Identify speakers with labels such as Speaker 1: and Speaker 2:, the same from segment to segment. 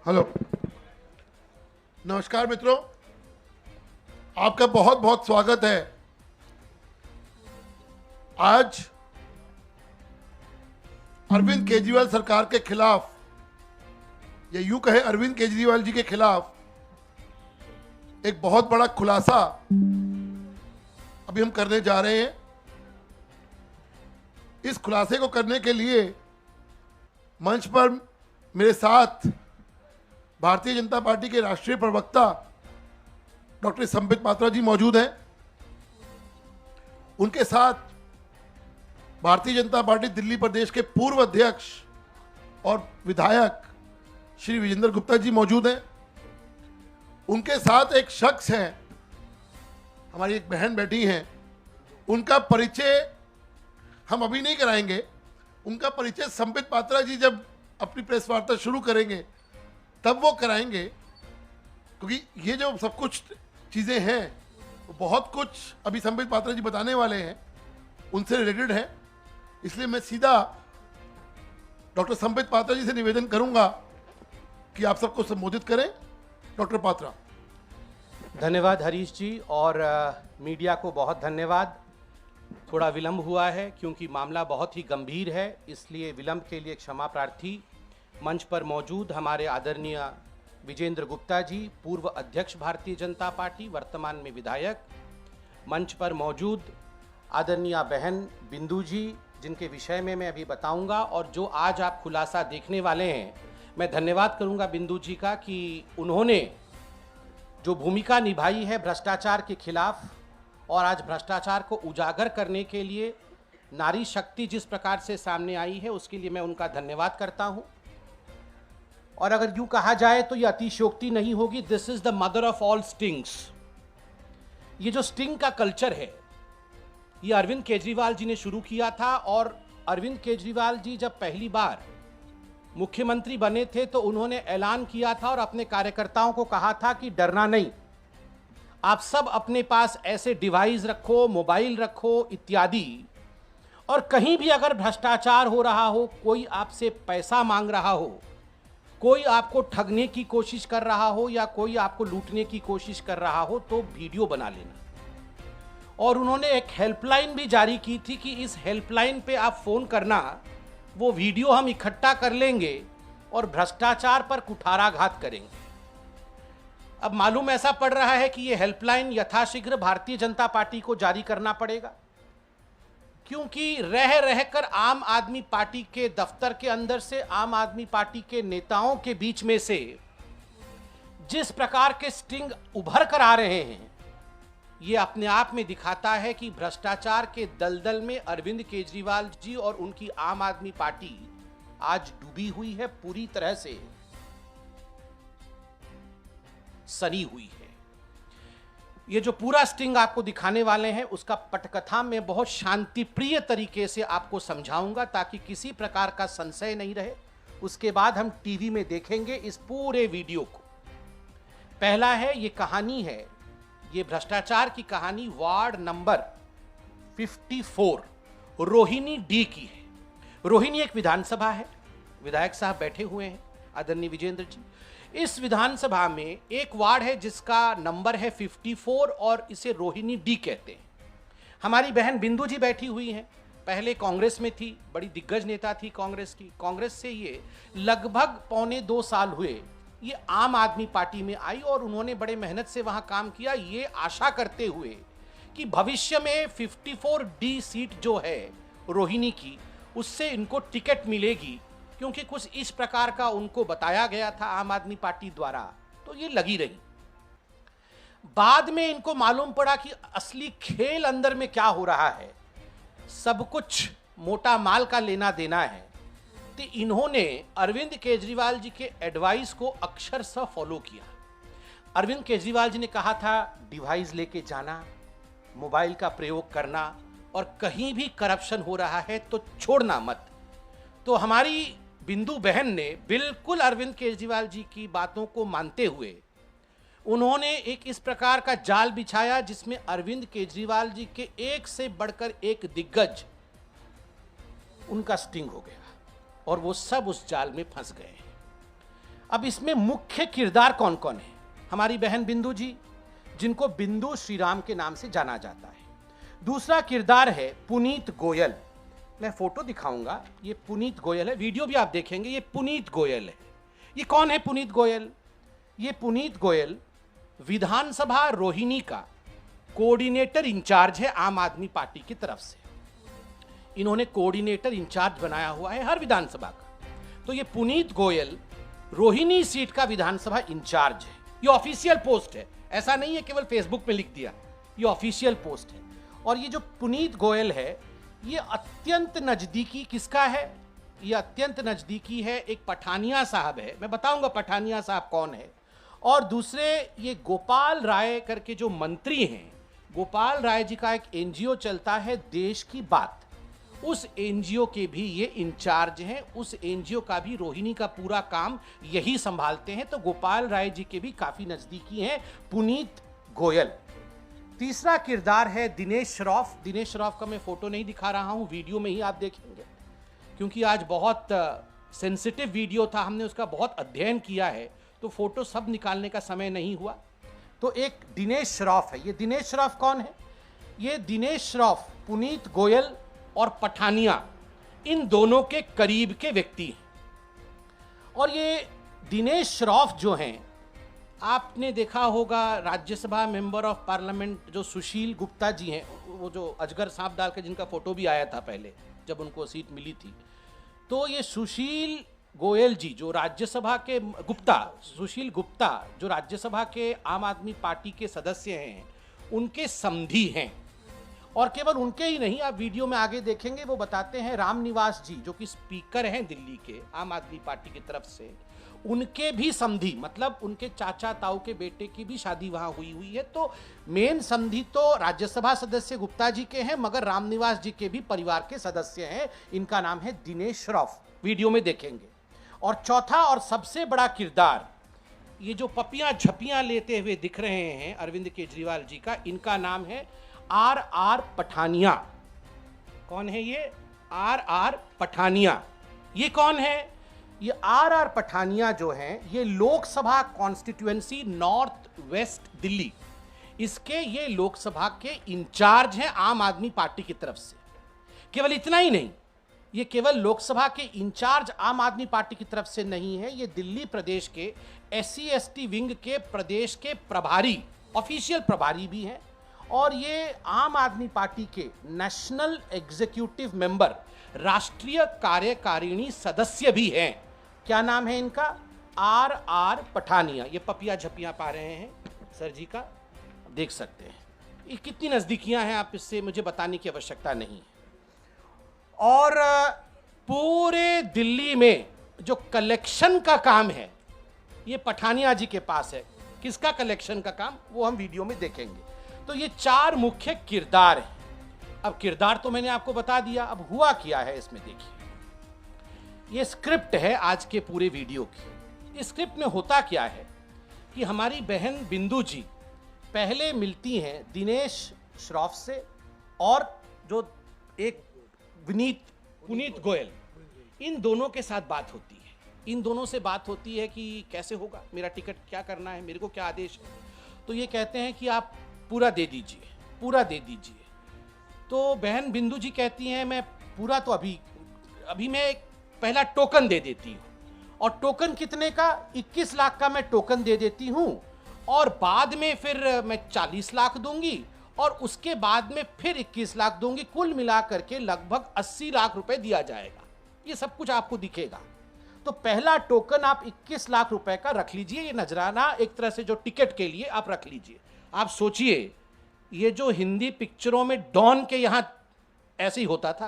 Speaker 1: Hello, नमस्कार मित्रों, आपका बहुत बहुत स्वागत है। आज अरविंद केजरीवाल सरकार के खिलाफ, या यूं कहे अरविंद केजरीवाल जी के खिलाफ, एक बहुत बड़ा खुलासा अभी हम करने जा रहे हैं। इस खुलासे को करने के लिए मंच पर मेरे साथ भारतीय जनता पार्टी के राष्ट्रीय प्रवक्ता डॉक्टर संबित पात्रा जी मौजूद हैं। उनके साथ भारतीय जनता पार्टी दिल्ली प्रदेश के पूर्व अध्यक्ष और विधायक श्री विजेंद्र गुप्ता जी मौजूद हैं। उनके साथ एक शख्स हैं, हमारी एक बहन बैठी हैं। उनका परिचय हम अभी नहीं कराएंगे। उनका परिचय संबित पात्रा जी जब अपनी प्रेस वार्ता शुरू करेंगे तब वो कराएंगे, क्योंकि ये जो सब कुछ चीज़ें हैं वो बहुत कुछ अभी संबित पात्रा जी बताने वाले हैं, उनसे रिलेटेड है। इसलिए मैं सीधा डॉक्टर संबित पात्रा जी से निवेदन करूंगा कि आप सबको संबोधित करें। डॉक्टर पात्रा।
Speaker 2: धन्यवाद हरीश जी, और मीडिया को बहुत धन्यवाद। थोड़ा विलंब हुआ है क्योंकि मामला बहुत ही गंभीर है, इसलिए विलंब के लिए क्षमा प्रार्थी। मंच पर मौजूद हमारे आदरणीय विजेंद्र गुप्ता जी, पूर्व अध्यक्ष भारतीय जनता पार्टी, वर्तमान में विधायक। मंच पर मौजूद आदरणीय बहन बिंदु जी, जिनके विषय में मैं अभी बताऊंगा, और जो आज आप खुलासा देखने वाले हैं, मैं धन्यवाद करूंगा बिंदु जी का कि उन्होंने जो भूमिका निभाई है भ्रष्टाचार के खिलाफ, और आज भ्रष्टाचार को उजागर करने के लिए नारी शक्ति जिस प्रकार से सामने आई है, उसके लिए मैं उनका धन्यवाद करता हूं। और अगर यूं कहा जाए तो ये अतिशयोक्ति नहीं होगी, this is the mother of all stings. ये जो स्टिंग का कल्चर है, ये अरविंद केजरीवाल जी ने शुरू किया था। और अरविंद केजरीवाल जी जब पहली बार मुख्यमंत्री बने थे तो उन्होंने ऐलान किया था और अपने कार्यकर्ताओं को कहा था कि डरना नहीं, आप सब अपने पास ऐसे डिवाइस रखो, मोबाइल रखो इत्यादि, और कहीं भी अगर भ्रष्टाचार हो रहा हो, कोई आपसे पैसा मांग रहा हो, कोई आपको ठगने की कोशिश कर रहा हो, या कोई आपको लूटने की कोशिश कर रहा हो, तो वीडियो बना लेना। और उन्होंने एक हेल्पलाइन भी जारी की थी कि इस हेल्पलाइन पे आप फोन करना, वो वीडियो हम इकट्ठा कर लेंगे और भ्रष्टाचार पर कुठाराघात करेंगे। अब मालूम ऐसा पड़ रहा है कि ये हेल्पलाइन यथाशीघ्र भारतीय जनता पार्टी को जारी करना पड़ेगा, क्योंकि रह रहकर आम आदमी पार्टी के दफ्तर के अंदर से, आम आदमी पार्टी के नेताओं के बीच में से जिस प्रकार के स्टिंग उभर कर आ रहे हैं, ये अपने आप में दिखाता है कि भ्रष्टाचार के दलदल में अरविंद केजरीवाल जी और उनकी आम आदमी पार्टी आज डूबी हुई है, पूरी तरह से सनी हुई है। ये जो पूरा स्टिंग आपको दिखाने वाले हैं, उसका पटकथा में बहुत शांतिप्रिय तरीके से आपको समझाऊंगा ताकि किसी प्रकार का संशय नहीं रहे। उसके बाद हम टीवी में देखेंगे इस पूरे वीडियो को। पहला है, ये कहानी है, ये भ्रष्टाचार की कहानी वार्ड नंबर 54 रोहिणी डी की है। रोहिणी एक विधानसभा है, विधायक साहब बैठे हुए हैं आदरणीय विजेंद्र जी। इस विधानसभा में एक वार्ड है जिसका नंबर है 54 और इसे रोहिणी डी कहते हैं। हमारी बहन बिंदु जी बैठी हुई हैं, पहले कांग्रेस में थी, बड़ी दिग्गज नेता थी कांग्रेस की। कांग्रेस से ये लगभग 1.25 साल हुए ये आम आदमी पार्टी में आई और उन्होंने बड़े मेहनत से वहां काम किया, ये आशा करते हुए कि भविष्य में 54 डी सीट जो है रोहिणी की, उससे इनको टिकट मिलेगी, क्योंकि कुछ इस प्रकार का उनको बताया गया था आम आदमी पार्टी द्वारा, तो ये लगी रही। बाद में इनको मालूम पड़ा कि असली खेल अंदर में क्या हो रहा है, सब कुछ मोटा माल का लेना देना है। तो इन्होंने अरविंद केजरीवाल जी के एडवाइस को अक्षरशः फॉलो किया। अरविंद केजरीवाल जी ने कहा था डिवाइस लेके जाना, मोबाइल का प्रयोग करना, और कहीं भी करप्शन हो रहा है तो छोड़ना मत। तो हमारी बिंदु बहन ने बिल्कुल अरविंद केजरीवाल जी की बातों को मानते हुए उन्होंने एक इस प्रकार का जाल बिछाया जिसमें अरविंद केजरीवाल जी के एक से बढ़कर एक दिग्गज उनका स्टिंग हो गया और वो सब उस जाल में फंस गए। अब इसमें मुख्य किरदार कौन कौन है? हमारी बहन बिंदु जी, जिनको बिंदु श्रीराम के नाम से जाना जाता है। दूसरा किरदार है पुनीत गोयल। मैं फोटो दिखाऊंगा, ये पुनीत गोयल है, वीडियो भी आप देखेंगे। ये पुनीत गोयल है। ये कौन है पुनीत गोयल? ये पुनीत गोयल विधानसभा रोहिणी का कोऑर्डिनेटर इंचार्ज है आम आदमी पार्टी की तरफ से। इन्होंने कोऑर्डिनेटर इंचार्ज बनाया हुआ है हर विधानसभा का। तो ये पुनीत गोयल रोहिणी सीट का विधानसभा इंचार्ज है। ये ऑफिशियल पोस्ट है, ऐसा नहीं है केवल फेसबुक पे लिख दिया, ये ऑफिशियल पोस्ट है। और ये जो पुनीत गोयल है, ये अत्यंत नजदीकी किसका है? ये अत्यंत नजदीकी है, एक पठानिया साहब है, मैं बताऊंगा पठानिया साहब कौन है। और दूसरे ये गोपाल राय करके जो मंत्री हैं, गोपाल राय जी का एक एनजीओ चलता है देश की बात, उस एनजीओ के भी ये इंचार्ज हैं। उस एनजीओ का भी रोहिणी का पूरा काम यही संभालते हैं। तो गोपाल राय जी के भी काफी नजदीकी हैं पुनीत गोयल। तीसरा किरदार है दिनेश श्रॉफ। दिनेश श्रॉफ का मैं फोटो नहीं दिखा रहा हूं, वीडियो में ही आप देखेंगे, क्योंकि आज बहुत सेंसिटिव वीडियो था, हमने उसका बहुत अध्ययन किया है, तो फोटो सब निकालने का समय नहीं हुआ। तो एक दिनेश श्रॉफ है। ये दिनेश श्रॉफ कौन है? ये दिनेश श्रॉफ पुनीत गोयल और पठानिया, इन दोनों के करीब के व्यक्ति हैं। और ये दिनेश श्रॉफ जो हैं, आपने देखा होगा राज्यसभा मेंबर ऑफ पार्लियामेंट जो सुशील गुप्ता जी हैं, वो जो अजगर सांप डाल के जिनका फोटो भी आया था पहले जब उनको सीट मिली थी, तो ये सुशील गोयल जी जो राज्यसभा के सुशील गुप्ता जो राज्यसभा के आम आदमी पार्टी के सदस्य हैं, उनके समधी हैं। और केवल उनके ही नहीं, आप वीडियो में आगे देखेंगे, वो बताते हैं रामनिवास जी जो कि स्पीकर हैं दिल्ली के आम आदमी पार्टी की तरफ से, उनके भी समधी, मतलब उनके चाचा ताऊ के बेटे की भी शादी वहां हुई है। तो मेन समधी तो राज्यसभा सदस्य गुप्ता जी के हैं, मगर रामनिवास जी के भी परिवार के सदस्य हैं। इनका नाम है दिनेश श्रॉफ, वीडियो में देखेंगे। और चौथा और सबसे बड़ा किरदार, ये जो पपियां झपियां लेते हुए दिख रहे हैं अरविंद केजरीवाल जी का, इनका नाम है आर पठानिया। कौन है ये? आर पठानिया। ये कौन है? ये आर पठानिया जो हैं, ये Lok Sabha constituency north west Delhi, इसके ये लोकसभा के इंचार्ज हैं आम आदमी पार्टी की तरफ से। केवल इतना ही नहीं, ये केवल लोकसभा के इंचार्ज आम आदमी पार्टी की तरफ से नहीं है, ये दिल्ली प्रदेश के SC/ST विंग के प्रदेश के प्रभारी, ऑफिशियल प्रभारी भी हैं। और ये आम आदमी पार्टी के नेशनल एग्जीक्यूटिव मेंबर, राष्ट्रीय कार्यकारिणी सदस्य भी हैं। क्या नाम है इनका? आर पठानिया। ये पपिया झपिया पा रहे हैं सर जी का, देख सकते हैं। ये कितनी नजदीकियां हैं, आप इससे मुझे बताने की आवश्यकता नहीं है। और पूरे दिल्ली में जो कलेक्शन का काम है, ये पठानिया जी के पास है। किसका कलेक्शन का काम, वो हम वीडियो में देखेंगे। तो ये चार मुख्य किरदार हैं। अब किरदार तो मैंने आपको बता दिया, अब हुआ क्या है इसमें देखिए। ये स्क्रिप्ट है आज के पूरे वीडियो की। इस स्क्रिप्ट में होता क्या है कि हमारी बहन बिंदु जी पहले मिलती हैं दिनेश श्रॉफ से, और जो एक पुनीत गोयल, इन दोनों के साथ बात होती है। इन दोनों से बात होती है कि कैसे होगा, मेरा टिकट क्या करना है, मेरे को क्या आदेश है। तो ये कहते हैं कि आप पूरा दे दीजिए, पूरा दे दीजिए। तो बहन बिंदु जी कहती हैं मैं पूरा तो अभी मैं एक पहला टोकन दे देती हूँ, और टोकन कितने का? 21 लाख का मैं टोकन दे देती हूँ, और बाद में फिर मैं 40 लाख दूंगी, और उसके बाद में फिर 21 लाख दूंगी। कुल मिला करके लगभग 80 लाख रुपए दिया जाएगा। ये सब कुछ आपको दिखेगा। तो पहला टोकन आप 21 लाख रुपए का रख लीजिए, ये नजराना एक तरह से जो टिकट के लिए आप रख लीजिए। आप सोचिए, ये जो हिंदी पिक्चरों में डॉन के यहां ऐसे ही होता था,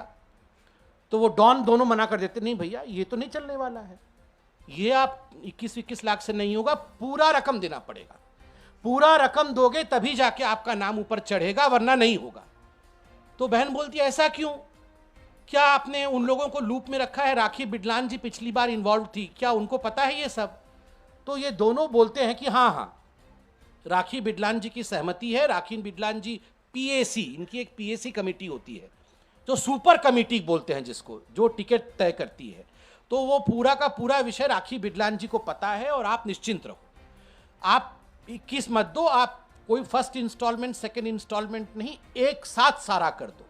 Speaker 2: तो वो डॉन दोनों मना कर देते, नहीं भैया ये तो नहीं चलने वाला है, ये आप 21 लाख से नहीं होगा, पूरा रकम देना पड़ेगा। पूरा रकम दोगे तभी जाके आपका नाम ऊपर चढ़ेगा, वरना नहीं होगा। तो बहन बोलती है ऐसा क्यों? क्या आपने उन लोगों को लूप में रखा है? राखी बिडलान जी पिछली बार इन्वॉल्व थी, क्या उनको पता है ये सब? तो ये दोनों बोलते हैं कि हाँ, राखी बिडलान जी की सहमति है। राखी बिडलान जी PAC, इनकी एक PAC कमेटी होती है, जो सुपर कमेटी बोलते हैं जिसको, जो टिकट तय करती है। तो वो पूरा का पूरा विषय राखी बिडलान जी को पता है और आप निश्चिंत रहो। आप 21 मत दो, आप कोई फर्स्ट इंस्टॉलमेंट सेकंड इंस्टॉलमेंट नहीं, एक साथ सारा कर दो,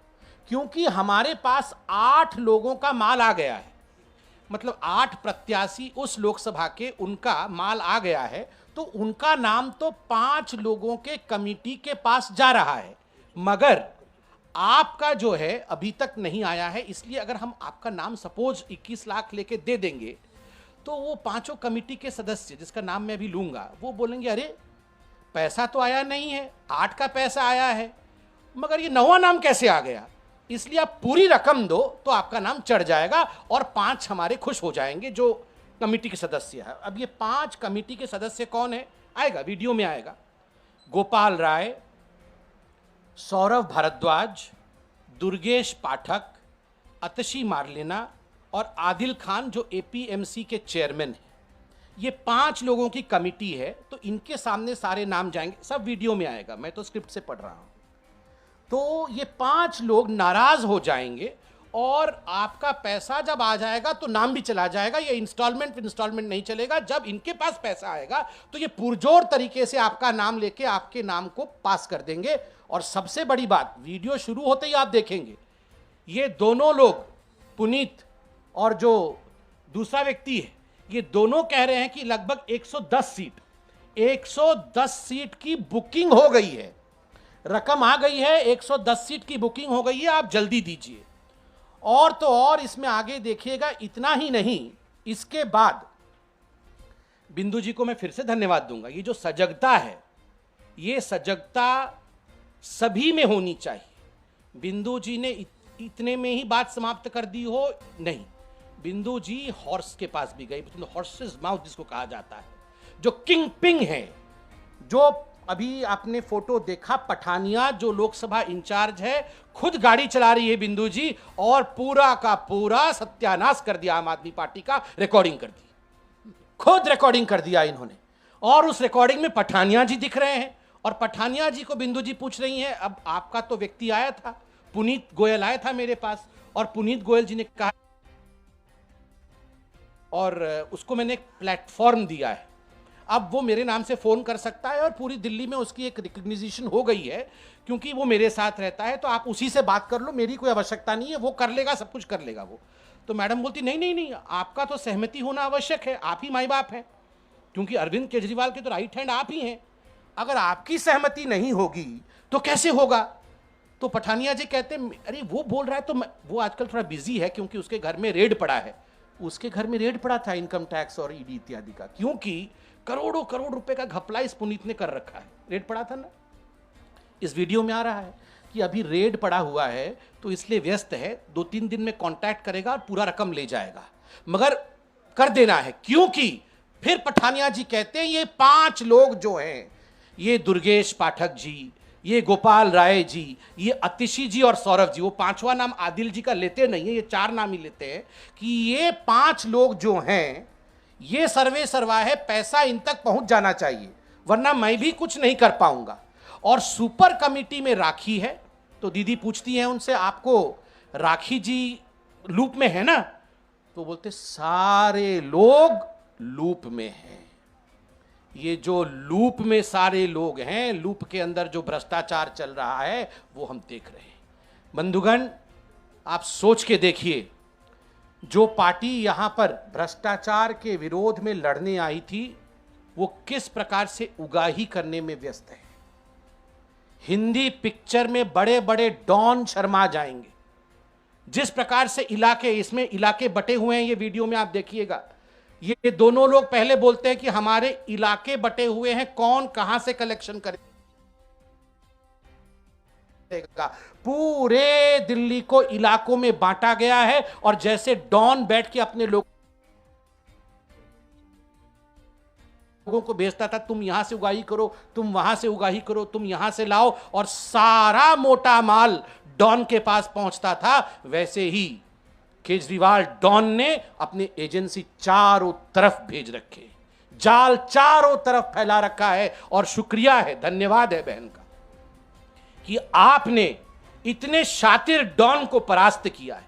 Speaker 2: क्योंकि हमारे पास 8 लोगों का माल आ गया है। मतलब 8 प्रत्याशी उस लोकसभा के, उनका माल आ गया है, तो उनका नाम तो 5 लोगों के कमिटी के पास जा रहा है, मगर आपका जो है अभी तक नहीं आया है। इसलिए अगर हम आपका नाम सपोज 21 लाख लेके दे देंगे तो वो 5 कमिटी के सदस्य, जिसका नाम मैं अभी लूंगा, वो बोलेंगे अरे पैसा तो आया नहीं है, 8 का पैसा आया है, मगर ये 9वां नाम कैसे आ गया। इसलिए आप पूरी रकम दो तो आपका नाम चढ़ जाएगा और 5 हमारे खुश हो जाएंगे जो कमिटी के सदस्य है। अब ये 5 कमिटी के सदस्य कौन है, आएगा, वीडियो में आएगा। गोपाल राय, सौरभ भारद्वाज, दुर्गेश पाठक, अतशी मार्लेना और आदिल खान जो एपीएमसी के चेयरमैन हैं। ये 5 लोगों की कमिटी है, तो इनके सामने सारे नाम जाएंगे, सब वीडियो में आएगा, मैं तो स्क्रिप्ट से पढ़ रहा हूं। तो ये 5 लोग नाराज हो जाएंगे और आपका पैसा जब आ जाएगा तो नाम भी चला जाएगा। ये इंस्टॉलमेंट नहीं चलेगा। जब इनके पास पैसा आएगा तो ये पुरजोर तरीके से आपका नाम लेके आपके नाम को पास कर देंगे। और सबसे बड़ी बात, वीडियो शुरू होते ही आप देखेंगे, ये दोनों लोग, पुनीत और जो दूसरा व्यक्ति है, ये दोनों कह रहे हैं कि लगभग 110 सीट की बुकिंग हो गई है, रकम आ गई है, 110 सीट की बुकिंग हो गई है, आप जल्दी दीजिए। और तो और इसमें आगे देखिएगा, इतना ही नहीं, इसके बाद बिंदु जी को मैं फिर से धन्यवाद दूंगा। ये जो सजगता है, ये सजगता सभी में होनी चाहिए। बिंदु जी ने इतने में ही बात समाप्त कर दी हो, नहीं, बिंदु जी हॉर्स के पास भी गई, हॉर्सेस माउथ जिसको कहा जाता है, जो किंग पिंग है, जो अभी आपने फोटो देखा, पठानिया जो लोकसभा इंचार्ज है, खुद गाड़ी चला रही है बिंदु जी, और पूरा का पूरा सत्यानाश कर दिया आम आदमी पार्टी का, रिकॉर्डिंग कर दी, खुद रिकॉर्डिंग कर दिया इन्होंने। और उस रिकॉर्डिंग में पठानिया जी दिख रहे हैं, और पठानिया जी को बिंदु जी पूछ रही हैं, अब आपका तो व्यक्ति आया था, पुनीत गोयल आया था मेरे पास, और पुनीत गोयल जी ने कहा, और उसको मैंने एक प्लेटफॉर्म दिया है, अब वो मेरे नाम से फोन कर सकता है, और पूरी दिल्ली में उसकी एक रिकग्निशन हो गई है, क्योंकि वो मेरे साथ रहता है, तो आप उसी से बात कर लो, मेरी कोई आवश्यकता नहीं है, वो कर लेगा, सब कुछ कर लेगा वो। तो मैडम बोलती नहीं नहीं नहीं, आपका तो सहमति होना आवश्यक है, आप ही माई बाप हैं, क्योंकि अरविंद केजरीवाल के तो राइट हैंड आप ही हैं, अगर आपकी सहमति नहीं होगी तो कैसे होगा। तो पठानिया जी कहते हैं, अरे वो बोल रहा है, तो वो आजकल थोड़ा बिजी है, क्योंकि उसके घर में रेड पड़ा है, उसके घर में रेड पड़ा था इनकम टैक्स और ईडी इत्यादि का, क्योंकि करोड़ों करोड़ रुपए का घपला इस पुनीत ने कर रखा है, रेड पड़ा था ना, इस वीडियो में आ रहा है कि अभी रेड पड़ा हुआ है, तो इसलिए व्यस्त है, 2-3 दिन में कांटेक्ट करेगा और पूरा रकम ले जाएगा, मगर कर देना है। क्योंकि फिर पठानिया जी कहते हैं, ये 5 लोग जो हैं, ये दुर्गेश पाठक जी, ये गोपाल राय जी, ये अतिशी जी और सौरभ जी, वो 5वां नाम आदिल जी का लेते नहीं है, ये 4 नाम ही लेते हैं, कि ये 5 लोग जो हैं, ये सर्वे सर्वा है, पैसा इन तक पहुंच जाना चाहिए, वरना मैं भी कुछ नहीं कर पाऊंगा। और सुपर कमिटी में राखी है, तो दीदी पूछती हैं उनसे, आपको राखी जी लूप में है ना, तो बोलते सारे लोग लूप में हैं। ये जो लूप में सारे लोग हैं, लूप के अंदर जो भ्रष्टाचार चल रहा है, वो हम देख रहे हैं। बंधुगण, आप सोच के देखिए, जो पार्टी यहां पर भ्रष्टाचार के विरोध में लड़ने आई थी, वो किस प्रकार से उगाही करने में व्यस्त है। हिंदी पिक्चर में बड़े बड़े डॉन शर्मा जाएंगे, जिस प्रकार से इलाके, इसमें इलाके बटे हुए हैं, ये वीडियो में आप देखिएगा, ये दोनों लोग पहले बोलते हैं कि हमारे इलाके बटे हुए हैं, कौन कहां से कलेक्शन करेगा। पूरे दिल्ली को इलाकों में बांटा गया है, और जैसे डॉन बैठ के अपने लोगों को भेजता था, तुम यहां से उगाही करो, तुम वहां से उगाही करो, तुम यहां से लाओ, और सारा मोटा माल डॉन के पास पहुंचता था, वैसे ही केजरीवाल डॉन ने अपने एजेंसी चारों तरफ भेज रखे, जाल चारों तरफ फैला रखा है। और शुक्रिया है, धन्यवाद है बहन का, कि आपने इतने शातिर डॉन को परास्त किया है।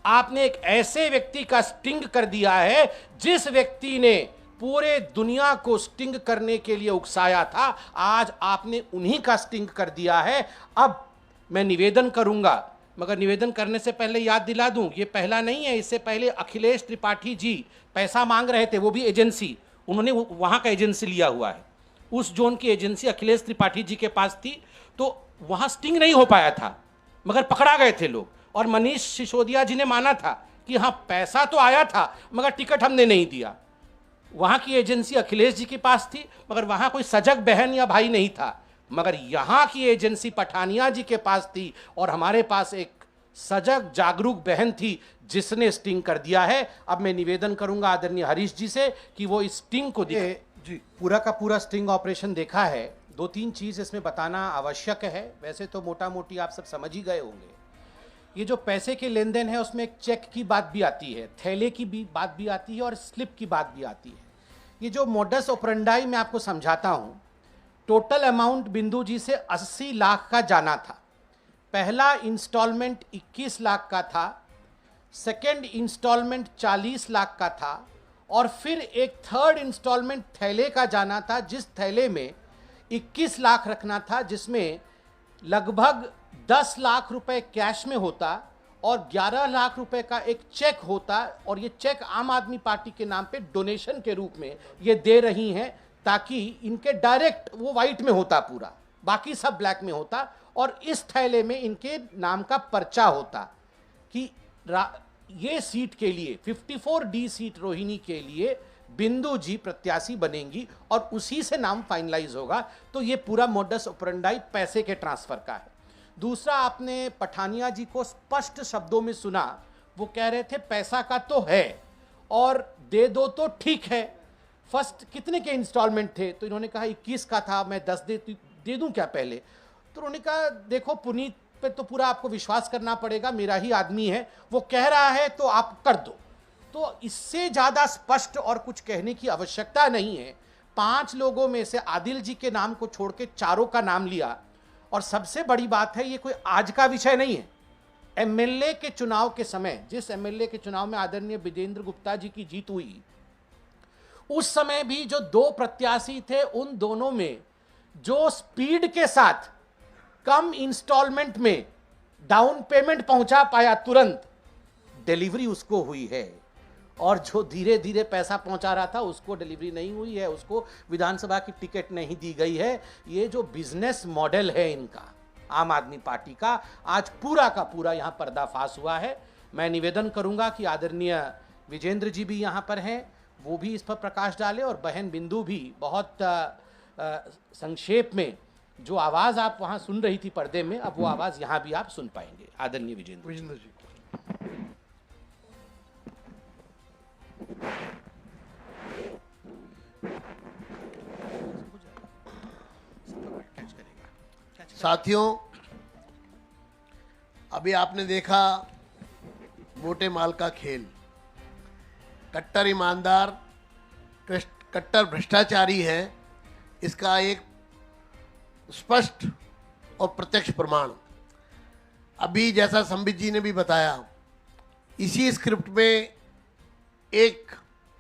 Speaker 2: आपने एक ऐसे व्यक्ति का स्टिंग कर दिया है जिस व्यक्ति ने पूरे दुनिया को स्टिंग करने के लिए उकसाया था, आज आपने उन्हीं का स्टिंग कर दिया है। अब मैं निवेदन करूंगा, मगर निवेदन करने से पहले याद दिला दूं, ये पहला नहीं है। इससे पहले अखिलेश त्रिपाठी जी पैसा मांग रहे थे, वो भी एजेंसी, उन्होंने वहां का एजेंसी लिया हुआ है, उस जोन की एजेंसी अखिलेश त्रिपाठी जी के पास थी, तो वहां स्टिंग नहीं हो पाया था, मगर पकड़ा गए थे लोग। और मनीष सिसोदिया जी ने माना था कि हाँ पैसा तो आया था मगर टिकट हमने नहीं दिया। वहां की एजेंसी अखिलेश जी के पास थी, मगर वहां कोई सजग बहन या भाई नहीं था, मगर यहां की एजेंसी पठानिया जी के पास थी और हमारे पास एक सजग जागरूक बहन थी जिसने स्टिंग कर दिया है। अब मैं निवेदन करूंगा आदरणीय हरीश जी से कि वो इस स्टिंग को दिखाएं।
Speaker 1: जी
Speaker 2: पूरा का पूरा स्टिंग ऑपरेशन देखा है, 2-3 चीज इसमें बताना आवश्यक है। वैसे तो मोटा मोटी आप सब समझ ही गए होंगे। ये जो पैसे के लेन देन है उसमें एक चेक की बात भी आती है, थैले की भी बात भी आती है और स्लिप की बात भी आती है। ये जो मोडस ऑपरेंडाई मैं आपको समझाता हूं, टोटल अमाउंट बिंदु जी से 80 लाख का जाना था। पहला इंस्टॉलमेंट 21 लाख का था, सेकेंड इंस्टॉलमेंट 40 लाख का था और फिर एक थर्ड इंस्टॉलमेंट थैले का जाना था, जिस थैले में 21 लाख रखना था, जिसमें लगभग 10 लाख रुपए कैश में होता और 11 लाख रुपए का एक चेक होता। और ये चेक आम आदमी पार्टी के नाम पे डोनेशन के रूप में ये दे रही हैं, ताकि इनके डायरेक्ट वो वाइट में होता पूरा, बाकी सब ब्लैक में होता। और इस थैले में इनके नाम का पर्चा होता कि ये सीट के लिए 54D सीट रोहिणी के लिए बिंदु जी प्रत्याशी बनेंगी और उसी से नाम फाइनलाइज होगा। तो ये पूरा मोडस ऑपरेंडाई पैसे के ट्रांसफर का है। दूसरा, आपने पठानिया जी को स्पष्ट शब्दों में सुना, वो कह रहे थे पैसा का तो है और दे दो तो ठीक है। फर्स्ट कितने के इंस्टॉलमेंट थे? तो इन्होंने कहा 21 का था, मैं 10 दे दूं क्या पहले? तो उन्होंने कहा देखो पुनीत पे तो पूरा आपको विश्वास करना पड़ेगा, मेरा ही आदमी है, वो कह रहा है तो आप कर दो। तो इससे ज़्यादा स्पष्ट और कुछ कहने की आवश्यकता नहीं है। 5 लोगों में से आदिल जी के नाम को छोड़ के चारों का नाम लिया। और सबसे बड़ी बात है, ये कोई आज का विषय नहीं है। एमएलए के चुनाव के समय, जिस एमएलए के चुनाव में आदरणीय विजेंद्र गुप्ता जी की जीत हुई, उस समय भी जो 2 प्रत्याशी थे, उन दोनों में जो स्पीड के साथ कम इंस्टॉलमेंट में डाउन पेमेंट पहुंचा पाया तुरंत, डिलीवरी उसको हुई है। और जो धीरे धीरे पैसा पहुंचा रहा था उसको डिलीवरी नहीं हुई है, उसको विधानसभा की टिकट नहीं दी गई है। ये जो बिजनेस मॉडल है इनका, आम आदमी पार्टी का, आज पूरा का पूरा यहां पर्दाफाश हुआ है। मैं निवेदन करूंगा कि आदरणीय विजेंद्र जी भी यहां पर हैं, वो भी इस पर प्रकाश डालें और बहन बिंदु भी बहुत संक्षेप में जो आवाज़ आप वहां सुन रही थी पर्दे में, अब वो आवाज़ यहां भी आप सुन पाएंगे। आदरणीय विजेंद्र
Speaker 1: जी। साथियों, अभी आपने देखा मोटे माल का खेल। कट्टर ईमानदार, कट्टर भ्रष्टाचारी है, इसका एक स्पष्ट और प्रत्यक्ष प्रमाण अभी, जैसा संबित जी ने भी बताया, इसी स्क्रिप्ट में एक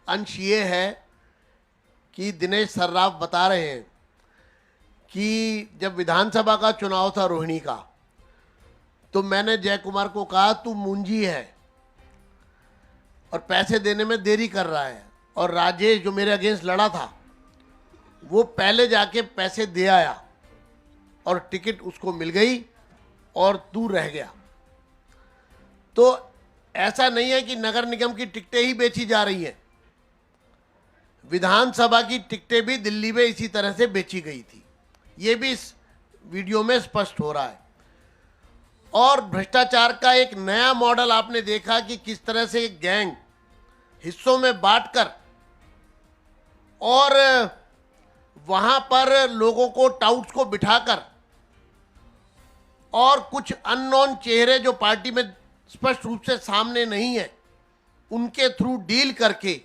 Speaker 1: अंश ये है कि दिनेश सर्राफ बता रहे हैं कि जब विधानसभा का चुनाव था रोहिणी का, तो मैंने जय कुमार को कहा तू मुंजी है और पैसे देने में देरी कर रहा है, और राजेश जो मेरे अगेंस्ट लड़ा था वो पहले जाके पैसे दे आया और टिकट उसको मिल गई और तू रह गया। तो ऐसा नहीं है कि नगर निगम की टिकटें ही बेची जा रही हैं, विधानसभा की टिकटें भी दिल्ली में इसी तरह से बेची गई थी, ये भी इस वीडियो में स्पष्ट हो रहा है। और भ्रष्टाचार का एक नया मॉडल आपने देखा कि किस तरह से एक गैंग हिस्सों में बांटकर और वहां पर लोगों को, टाउट्स को बिठाकर और कुछ अननोन चेहरे जो पार्टी में स्पष्ट रूप से सामने नहीं है, उनके थ्रू डील करके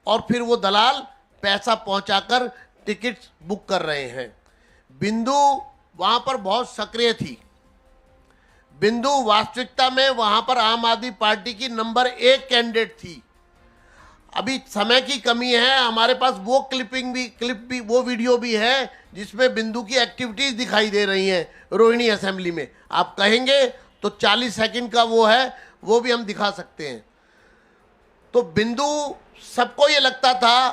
Speaker 1: और फिर वो दलाल पैसा पहुंचाकर टिकट्स बुक कर रहे हैं। बिंदु वहां पर बहुत सक्रिय थी।
Speaker 3: बिंदु वास्तविकता में वहां पर आम आदमी पार्टी की नंबर 1 कैंडिडेट थी। अभी समय की कमी है, हमारे पास वो क्लिप भी वो वीडियो भी है जिसमें बिंदु की एक्टिविटीज दिखाई दे रही हैं रोहिणी असेंबली में। आप कहेंगे तो 40 सेकंड का वो है, वो भी हम दिखा सकते हैं। तो बिंदु, सबको ये लगता था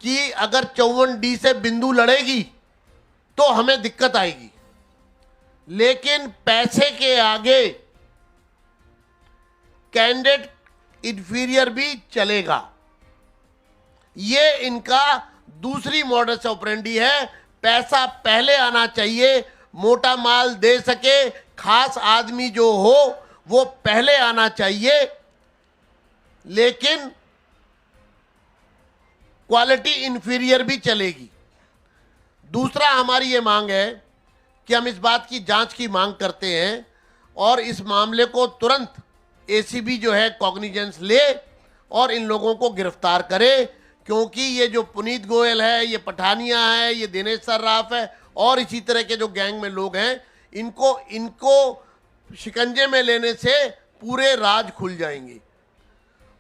Speaker 3: कि अगर 54D से बिंदु लड़ेगी तो हमें दिक्कत आएगी, लेकिन पैसे के आगे कैंडिडेट इंफीरियर भी चलेगा। ये इनका दूसरी मॉडस ऑपरेंडी है। पैसा पहले आना चाहिए, मोटा माल दे सके, खास आदमी जो हो वो पहले आना चाहिए, लेकिन क्वालिटी इंफीरियर भी चलेगी। दूसरा, हमारी ये मांग है कि हम इस बात की जांच की मांग करते हैं और इस मामले को तुरंत एसीबी जो है कॉग्निजेंस ले और इन लोगों को गिरफ्तार करे, क्योंकि ये जो पुनीत गोयल है, ये पठानिया है, ये दिनेश सर्राफ है और इसी तरह के जो गैंग में लोग हैं, इनको शिकंजे में लेने से पूरे राज खुल जाएंगे।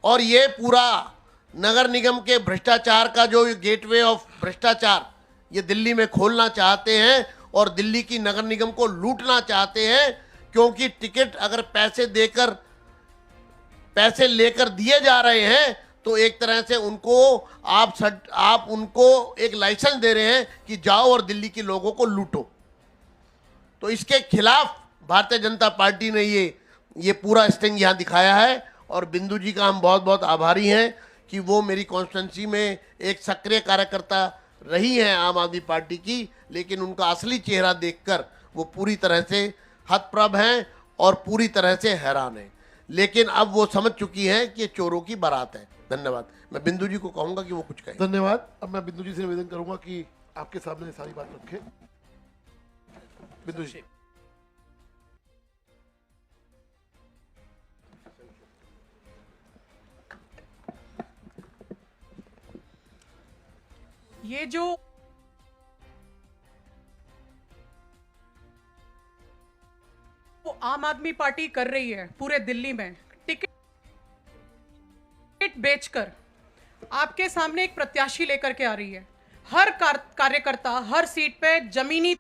Speaker 3: और ये पूरा नगर निगम के भ्रष्टाचार का जो गेटवे ऑफ भ्रष्टाचार ये दिल्ली में खोलना चाहते हैं और दिल्ली की नगर निगम को लूटना चाहते हैं, क्योंकि टिकट अगर पैसे लेकर दिए जा रहे हैं तो एक तरह से उनको आप उनको एक लाइसेंस दे रहे हैं कि जाओ और दिल्ली के लोगों को लूटो। तो इसके खिलाफ भारतीय जनता पार्टी ने ये पूरा स्टिंग यहाँ दिखाया है और बिंदु जी का हम बहुत बहुत आभारी हैं कि वो मेरी कॉन्स्टिट्यूंसी में एक सक्रिय कार्यकर्ता रही हैं आम आदमी पार्टी की, लेकिन उनका असली चेहरा देखकर वो पूरी तरह से हतप्रभ हैं और पूरी तरह से हैरान हैं। लेकिन अब वो समझ चुकी हैं कि ये चोरों की बारात है। धन्यवाद। मैं बिंदु जी को कहूंगा कि वो कुछ कहें।
Speaker 1: धन्यवाद। अब मैं बिंदु जी से निवेदन करूंगा कि आपके सामने सारी बात रखें। बिंदु जी।
Speaker 4: ये जो आम आदमी पार्टी कर रही है पूरे दिल्ली में, टिकट बेचकर आपके सामने एक प्रत्याशी लेकर के आ रही है। हर कार्यकर्ता हर सीट पे जमीनी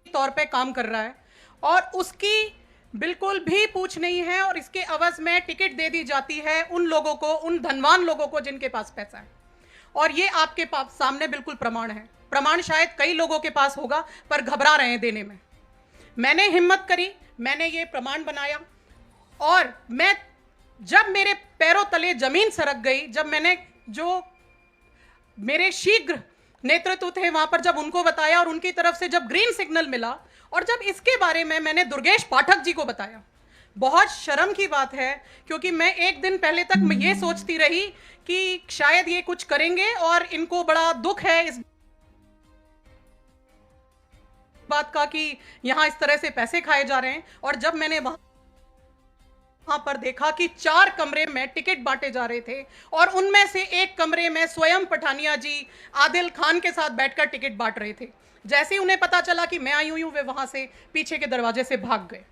Speaker 4: तौर पे काम कर रहा है और उसकी बिल्कुल भी पूछ नहीं है, और इसके अवज में टिकट दे दी जाती है उन लोगों को, उन धनवान लोगों को जिनके पास पैसा है। और ये आपके पास सामने बिल्कुल प्रमाण है। प्रमाण शायद कई लोगों के पास होगा पर घबरा रहे हैं देने में। मैंने हिम्मत करी, मैंने ये प्रमाण बनाया और मैं जब मेरे पैरों तले जमीन सरक गई, जब मैंने जो मेरे शीघ्र नेतृत्व थे वहां पर जब उनको बताया और उनकी तरफ से जब ग्रीन सिग्नल मिला और जब इसके बारे में मैंने दुर्गेश पाठक जी को बताया, बहुत शर्म की बात है क्योंकि मैं एक दिन पहले तक मैं ये सोचती रही कि शायद ये कुछ करेंगे और इनको बड़ा दुख है इस बात का कि यहां इस तरह से पैसे खाए जा रहे हैं। और जब मैंने वहां पर देखा कि 4 कमरे में टिकट बांटे जा रहे थे और उनमें से एक कमरे में स्वयं पठानिया जी आदिल खान के साथ बैठकर टिकट बांट रहे थे। जैसे ही उन्हें पता चला कि मैं आई हुई हूं, वे वहां से पीछे के दरवाजे से भाग गए।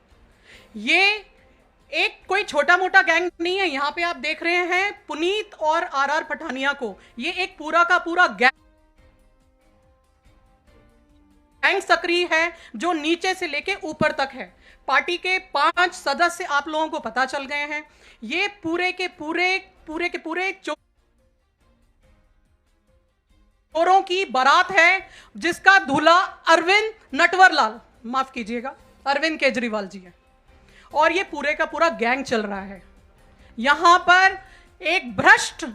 Speaker 4: ये एक कोई छोटा मोटा गैंग नहीं है। यहां पे आप देख रहे हैं पुनीत और आरआर पठानिया को, ये एक पूरा का पूरा गैंग सक्रिय है जो नीचे से लेके ऊपर तक है। पार्टी के 5 सदस्य आप लोगों को पता चल गए हैं। ये पूरे के पूरे चोरों की बारात है जिसका दूल्हा अरविंद नटवरलाल, माफ कीजिएगा, अरविंद केजरीवाल जी है। और ये पूरे का पूरा गैंग चल रहा है। यहां पर एक भ्रष्ट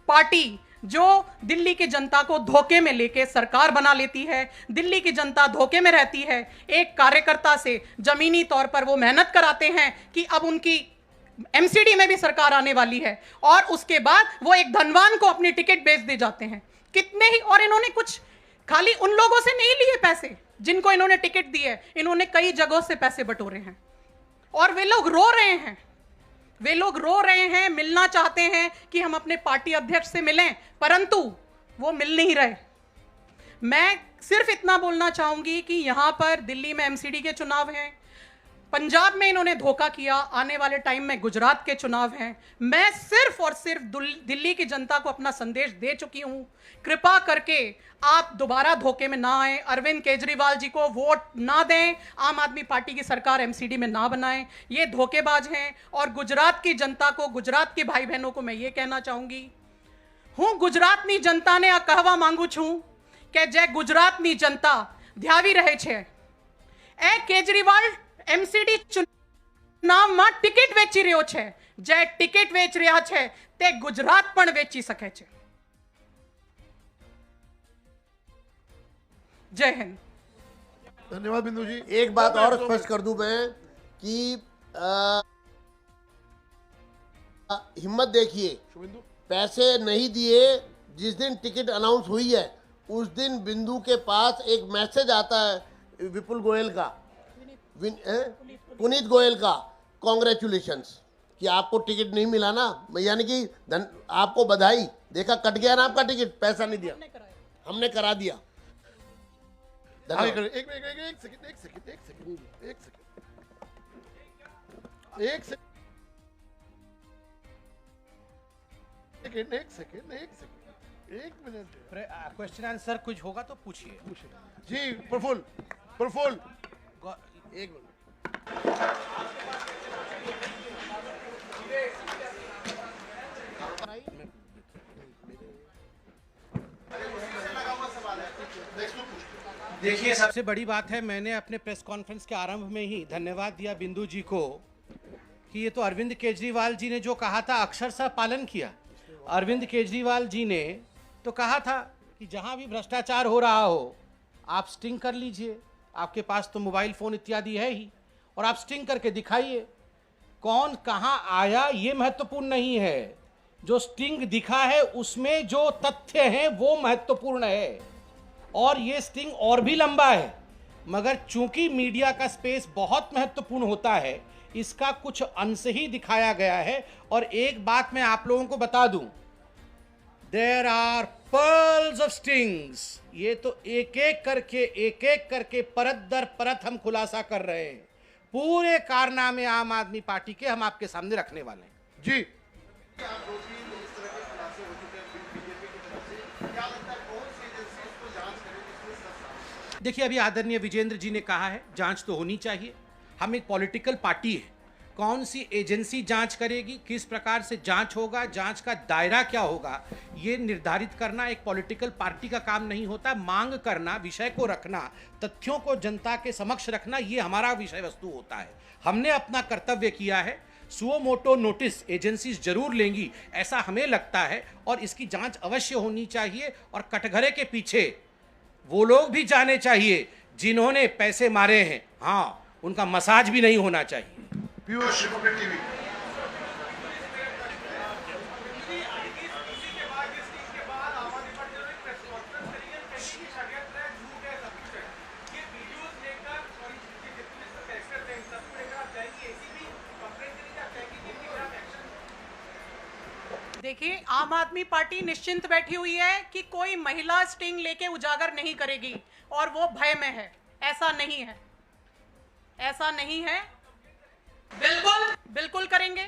Speaker 4: पार्टी जो दिल्ली की जनता को धोखे में लेके सरकार बना लेती है, दिल्ली की जनता धोखे में रहती है। एक कार्यकर्ता से जमीनी तौर पर वो मेहनत कराते हैं कि अब उनकी एमसीडी में भी सरकार आने वाली है और उसके बाद वो एक धनवान को अपनी टिकट बेच दे जाते हैं। कितने ही, और इन्होंने कुछ खाली उन लोगों से नहीं लिए पैसे जिनको इन्होंने टिकट दी है, इन्होंने कई जगहों से पैसे बटोरे हैं और वे लोग रो रहे हैं। वे लोग रो रहे हैं, मिलना चाहते हैं कि हम अपने पार्टी अध्यक्ष से मिलें, परंतु वो मिल नहीं रहे। मैं सिर्फ इतना बोलना चाहूंगी कि यहां पर दिल्ली में एमसीडी के चुनाव हैं, पंजाब में इन्होंने धोखा किया, आने वाले टाइम में गुजरात के चुनाव हैं। मैं सिर्फ और सिर्फ दिल्ली की जनता को अपना संदेश दे चुकी हूं, कृपा करके आप दोबारा धोखे में ना आए, अरविंद केजरीवाल जी को वोट ना दें, आम आदमी पार्टी की सरकार एमसीडी में ना बनाएं, ये धोखेबाज हैं। और गुजरात की जनता को, गुजरात के भाई बहनों को मैं ये कहना चाहूंगी, હું ગુજરાતની જનતાને આ કહેવા માંગુ છું કે જે ગુજરાતની જનતા ધ્યાવી રહે છે, એ કેજરીવાલ એમસીડી ચુનાવમાં ટિકિટ વેચી રહ્યો છે, જે ટિકિટ વેચ રહ્યા છે તે ગુજરાત પણ વેચી શકે છે। જય હિન્દ।
Speaker 1: धन्यवाद बिंदु जी।
Speaker 3: एक बात और स्पष्ट कर दूं मैं कि हिम्मत देखिए,
Speaker 1: शुभिंदु,
Speaker 3: पैसे नहीं दिए, जिस दिन टिकट अनाउंस हुई है उस दिन बिंदु के पास एक मैसेज आता है विपुल गोयल का, पुनीत गोयल का, कॉन्ग्रेचुलेशंस कि आपको टिकट नहीं मिला ना, यानी कि आपको बधाई, देखा कट गया ना आपका टिकट, पैसा नहीं दिया, हमने करा दिया।
Speaker 1: आगे
Speaker 3: धन्यवाद।
Speaker 1: करें। एक सेकंड, एक मिनट
Speaker 2: क्वेश्चन आंसर कुछ होगा तो पूछिए।
Speaker 1: जी। प्रफुल्ल
Speaker 3: एक मिनट।
Speaker 2: देखिए, सबसे बड़ी बात है, मैंने अपने प्रेस कॉन्फ्रेंस के आरंभ में ही धन्यवाद दिया बिंदु जी को कि ये तो अरविंद केजरीवाल जी ने जो कहा था अक्षरशः पालन किया। अरविंद केजरीवाल जी ने तो कहा था कि जहां भी भ्रष्टाचार हो रहा हो आप स्टिंग कर लीजिए, आपके पास तो मोबाइल फ़ोन इत्यादि है ही, और आप स्टिंग करके दिखाइए। कौन कहां आया ये महत्वपूर्ण नहीं है, जो स्टिंग दिखा है उसमें जो तथ्य हैं वो महत्वपूर्ण है। और ये स्टिंग और भी लंबा है, मगर चूंकि मीडिया का स्पेस बहुत महत्वपूर्ण होता है, इसका कुछ अंश ही दिखाया गया है। और एक बात मैं आप लोगों को बता दूं, there are pearls of stings. ये तो एक एक करके परत दर परत हम खुलासा कर रहे हैं। पूरे कारनामे आम आदमी पार्टी के हम आपके सामने रखने वाले हैं।
Speaker 1: जी।
Speaker 2: देखिए, अभी आदरणीय विजेंद्र जी ने कहा है जांच तो होनी चाहिए। हम एक पॉलिटिकल पार्टी है, कौन सी एजेंसी जांच करेगी, किस प्रकार से जांच होगा, जांच का दायरा क्या होगा, ये निर्धारित करना एक पॉलिटिकल पार्टी का काम नहीं होता। मांग करना, विषय को रखना, तथ्यों को जनता के समक्ष रखना, ये हमारा विषय वस्तु होता है। हमने अपना कर्तव्य किया है। सुओ मोटो नोटिस एजेंसीज जरूर लेंगी ऐसा हमें लगता है, और इसकी जांच अवश्य होनी चाहिए। और कटघरे के पीछे वो लोग भी जाने चाहिए जिन्होंने पैसे मारे हैं। हाँ, उनका मसाज भी नहीं होना चाहिए।
Speaker 1: Piyush, Republic TV.
Speaker 4: देखिए, आम आदमी पार्टी निश्चिंत बैठी हुई है कि कोई महिला स्टिंग लेके उजागर नहीं करेगी, और वो भय में है। ऐसा नहीं है, ऐसा नहीं है। बिल्कुल करेंगे।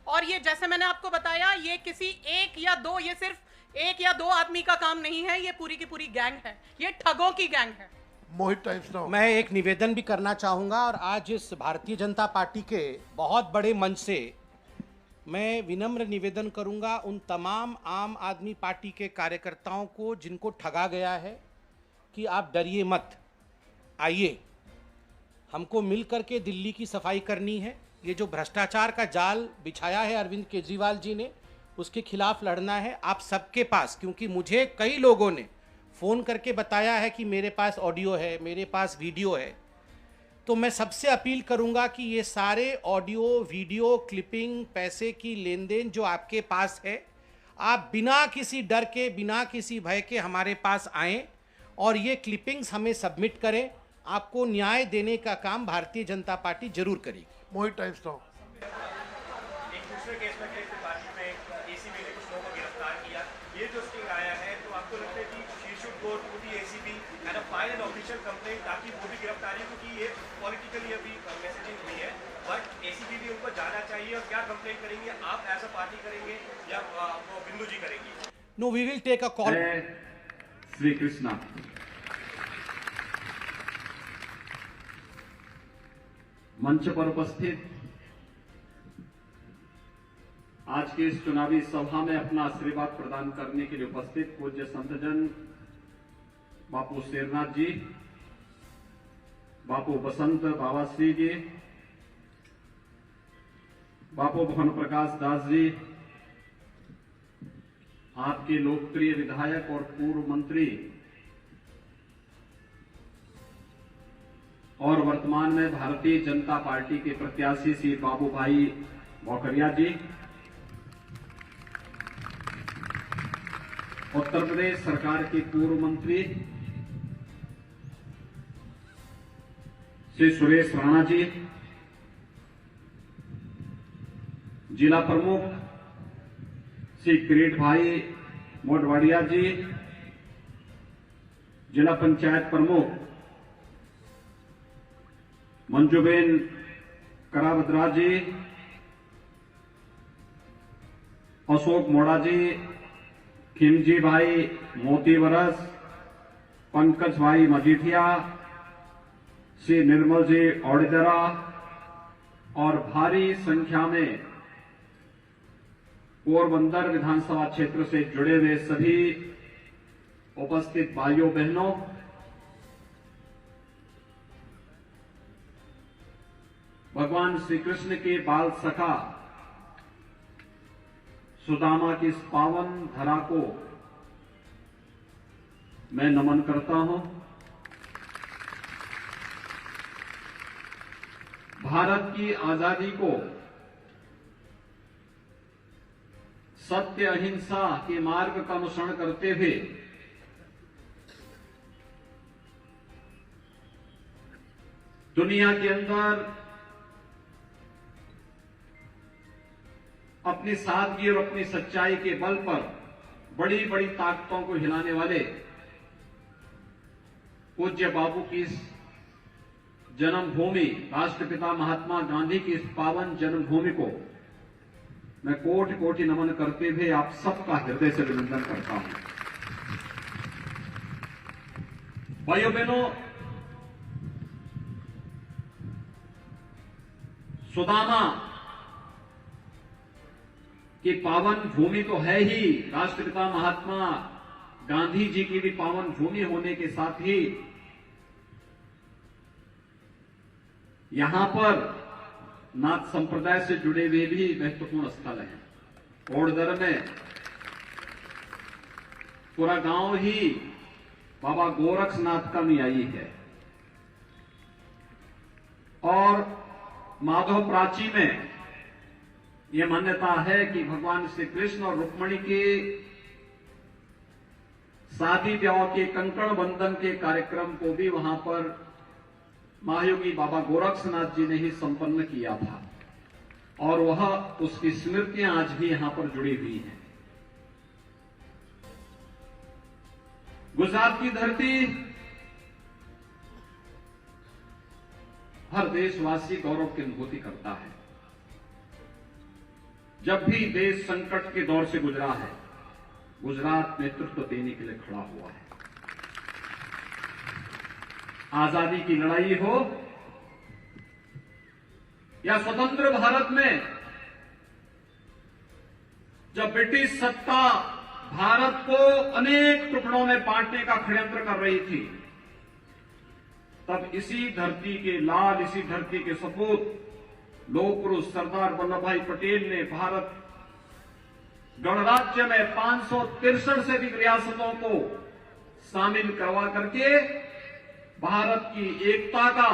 Speaker 4: और ये जैसे मैंने आपको बताया, ये किसी एक या दो, ये सिर्फ एक या दो आदमी का काम नहीं है, ये पूरी की पूरी गैंग है, ये ठगों की गैंग है।
Speaker 1: मोहित टाइम्स नाउ।
Speaker 2: मैं एक निवेदन भी करना चाहूंगा, और आज इस भारतीय जनता पार्टी के बहुत बड़े मंच से मैं विनम्र निवेदन करूंगा उन तमाम आम आदमी पार्टी के कार्यकर्ताओं को जिनको ठगा गया है कि आप डरिए मत, आइए, हमको मिल करके दिल्ली की सफाई करनी है। ये जो भ्रष्टाचार का जाल बिछाया है अरविंद केजरीवाल जी ने, उसके खिलाफ लड़ना है। आप सबके पास, क्योंकि मुझे कई लोगों ने फ़ोन करके बताया है कि मेरे पास ऑडियो है, मेरे पास वीडियो है, तो मैं सबसे अपील करूंगा कि ये सारे ऑडियो, वीडियो, क्लिपिंग, पैसे की लेन देन जो आपके पास है, आप बिना किसी डर के, बिना किसी भय के हमारे पास आएँ और ये क्लिपिंग्स हमें सबमिट करें। आपको न्याय देने का काम भारतीय जनता पार्टी जरूर करेगी।
Speaker 1: मोहित टाइम्स नाउ।
Speaker 5: एक दूसरे केस में पार्टी में एसीबी ने कुछ लोगों को गिरफ्तार किया, ये जो स्टिंग आया है, तो आपको लगता है कि she should court, to the ACB and file an official complaint ताकि वो भी गिरफ्तारी, क्योंकि ये पॉलिटिकली अभी मैसेजिंग हुई है, बट ACB भी उनको जाना चाहिए। और क्या कंप्लेंट करेंगे आप एज अ पार्टी करेंगे या वो बिंदु जी करेंगी?
Speaker 2: No, we will take a call.
Speaker 6: Shri Krishna. मंच पर उपस्थित आज की इस चुनावी सभा में अपना आशीर्वाद प्रदान करने के लिए उपस्थित पूज्य संतजन बापू शेरनाथ जी, बापू बसंत बावाश्री जी, बापू भवन प्रकाश दास जी, आपके लोकप्रिय विधायक और पूर्व मंत्री और वर्तमान में भारतीय जनता पार्टी के प्रत्याशी श्री बाबू भाई मौकरिया जी, उत्तर प्रदेश सरकार के पूर्व मंत्री श्री सुरेश राणा जी, जिला प्रमुख श्री किरीट भाई मोडवाडिया जी, जिला पंचायत प्रमुख मंजूबेन कराबद्रा जी, अशोक मोड़ा जी, खिमजी भाई मोती वरस, पंकज भाई मजीठिया, श्री निर्मल जी औड़ेदरा और भारी संख्या में पोरबंदर विधानसभा क्षेत्र से जुड़े हुए सभी उपस्थित भाइयों बहनों, भगवान श्री कृष्ण के बाल सखा सुदामा की इस पावन धरा को मैं नमन करता हूं। भारत की आजादी को सत्य अहिंसा के मार्ग का अनुसरण करते हुए दुनिया के अंदर अपनी सादगी और अपनी सच्चाई के बल पर बड़ी बड़ी ताकतों को हिलाने वाले पूज्य बाबू की इस जन्मभूमि, राष्ट्रपिता महात्मा गांधी की इस पावन जन्मभूमि को मैं कोटि कोटि नमन करते हुए आप सबका हृदय से अभिनंदन करता हूं। भाइयों बहनों, सुदामा की पावन भूमि तो है ही, राष्ट्रपिता महात्मा गांधी जी की भी पावन भूमि होने के साथ ही यहां पर नाथ संप्रदाय से जुड़े हुए भी महत्वपूर्ण स्थल हैं। ओड़दर में पूरा गांव ही बाबा गोरक्षनाथ का अनुयायी है और माधव प्राची में यह मान्यता है कि भगवान श्री कृष्ण और रुक्मणी के शादी ब्याह के कंकण बंधन के कार्यक्रम को भी वहां पर महायोगी बाबा गोरक्षनाथ जी ने ही संपन्न किया था और वह उसकी स्मृतियां आज भी यहां पर जुड़ी हुई हैं। गुजरात की धरती हर देशवासी गौरव की अनुभूति करता है। जब भी देश संकट के दौर से गुजरा है, गुजरात नेतृत्व देने के लिए खड़ा हुआ है। आजादी की लड़ाई हो या स्वतंत्र भारत में जब ब्रिटिश सत्ता भारत को अनेक टुकड़ों में बांटने का षड्यंत्र कर रही थी, तब इसी धरती के लाल, इसी धरती के सपूत लोक पुरुष सरदार वल्लभ भाई पटेल ने भारत गणराज्य में 563 से अधिक रियासतों को शामिल करवा करके भारत की एकता का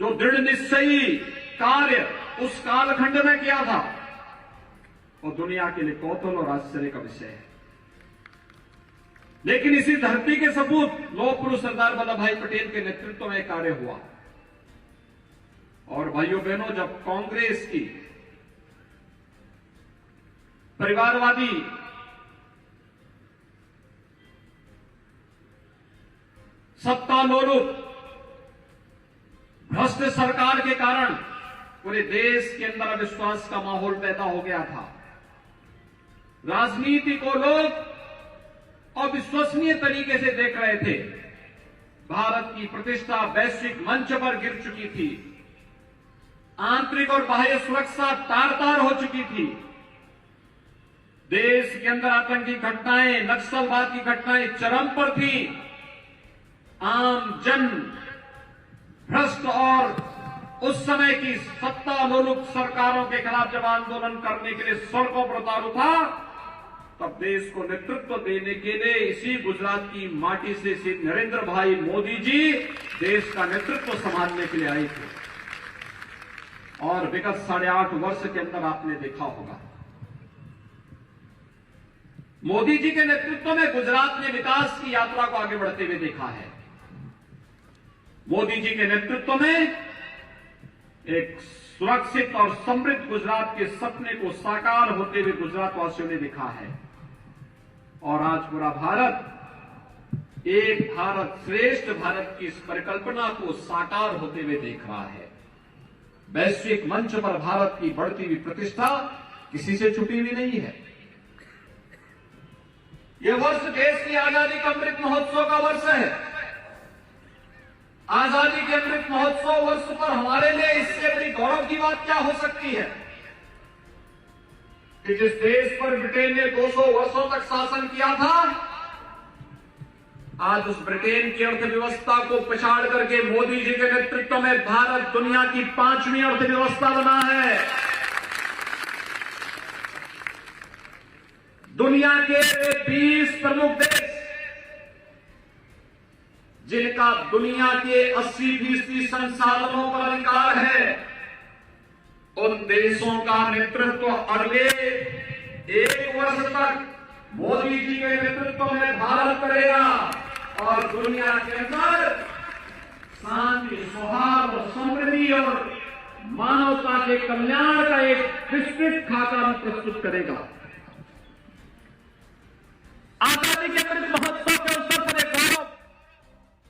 Speaker 6: जो दृढ़ निश्चयी कार्य उस कालखंड में किया था, वो दुनिया के लिए कौतूहल और आश्चर्य का विषय है। लेकिन इसी धरती के सपूत लोक पुरुष सरदार वल्लभ भाई पटेल के नेतृत्व में कार्य हुआ। और भाइयों बहनों, जब कांग्रेस की परिवारवादी सत्तालोलुप भ्रष्ट सरकार के कारण पूरे देश के अंदर अविश्वास का माहौल पैदा हो गया था। राजनीति को लोग अविश्वसनीय तरीके से देख रहे थे। भारत की प्रतिष्ठा वैश्विक मंच पर गिर चुकी थी। आंतरिक और बाह्य सुरक्षा तार-तार हो चुकी थी। देश के अंदर आतंकी घटनाएं, नक्सलवाद की घटनाएं चरम पर थी। आम जन भ्रष्ट और उस समय की सत्तालोलुप सरकारों के खिलाफ जब आंदोलन करने के लिए सड़कों पर उतारू था, तब देश को नेतृत्व देने के लिए इसी गुजरात की माटी से श्री नरेंद्र भाई मोदी जी देश का नेतृत्व संभालने के लिए आए थे। और विगत 8.5 वर्ष के अंदर आपने देखा होगा, मोदी जी के नेतृत्व में गुजरात ने विकास की यात्रा को आगे बढ़ते हुए देखा है। मोदी जी के नेतृत्व में एक सुरक्षित और समृद्ध गुजरात के सपने को साकार होते हुए गुजरात वासियों ने देखा है। और आज पूरा भारत एक भारत श्रेष्ठ भारत की इस परिकल्पना को साकार होते हुए देख रहा है। वैश्विक मंच पर भारत की बढ़ती हुई प्रतिष्ठा किसी से छुपी हुई नहीं है। यह वर्ष देश की आजादी का अमृत महोत्सव का वर्ष है। आजादी के अमृत महोत्सव वर्ष पर हमारे लिए इससे बड़ी गौरव की बात क्या हो सकती है कि जिस देश पर ब्रिटेन ने 200 वर्षों तक शासन किया था, आज उस ब्रिटेन की अर्थव्यवस्था को पछाड़ करके मोदी जी के नेतृत्व में भारत दुनिया की 5वीं अर्थव्यवस्था बना है। दुनिया के 20 प्रमुख देश जिनका दुनिया के 80% संसाधनों पर अधिकार है, उन देशों का नेतृत्व अगले 1 वर्ष तक मोदी जी के नेतृत्व में भारत करेगा। और दुनिया के अंदर शांति, सौहार्द और समृद्धि और मानवता के कल्याण का एक विस्तृत खाता भी प्रस्तुत करेगा। आजादी के अमृत महोत्सव के अवसर पर एक गौरव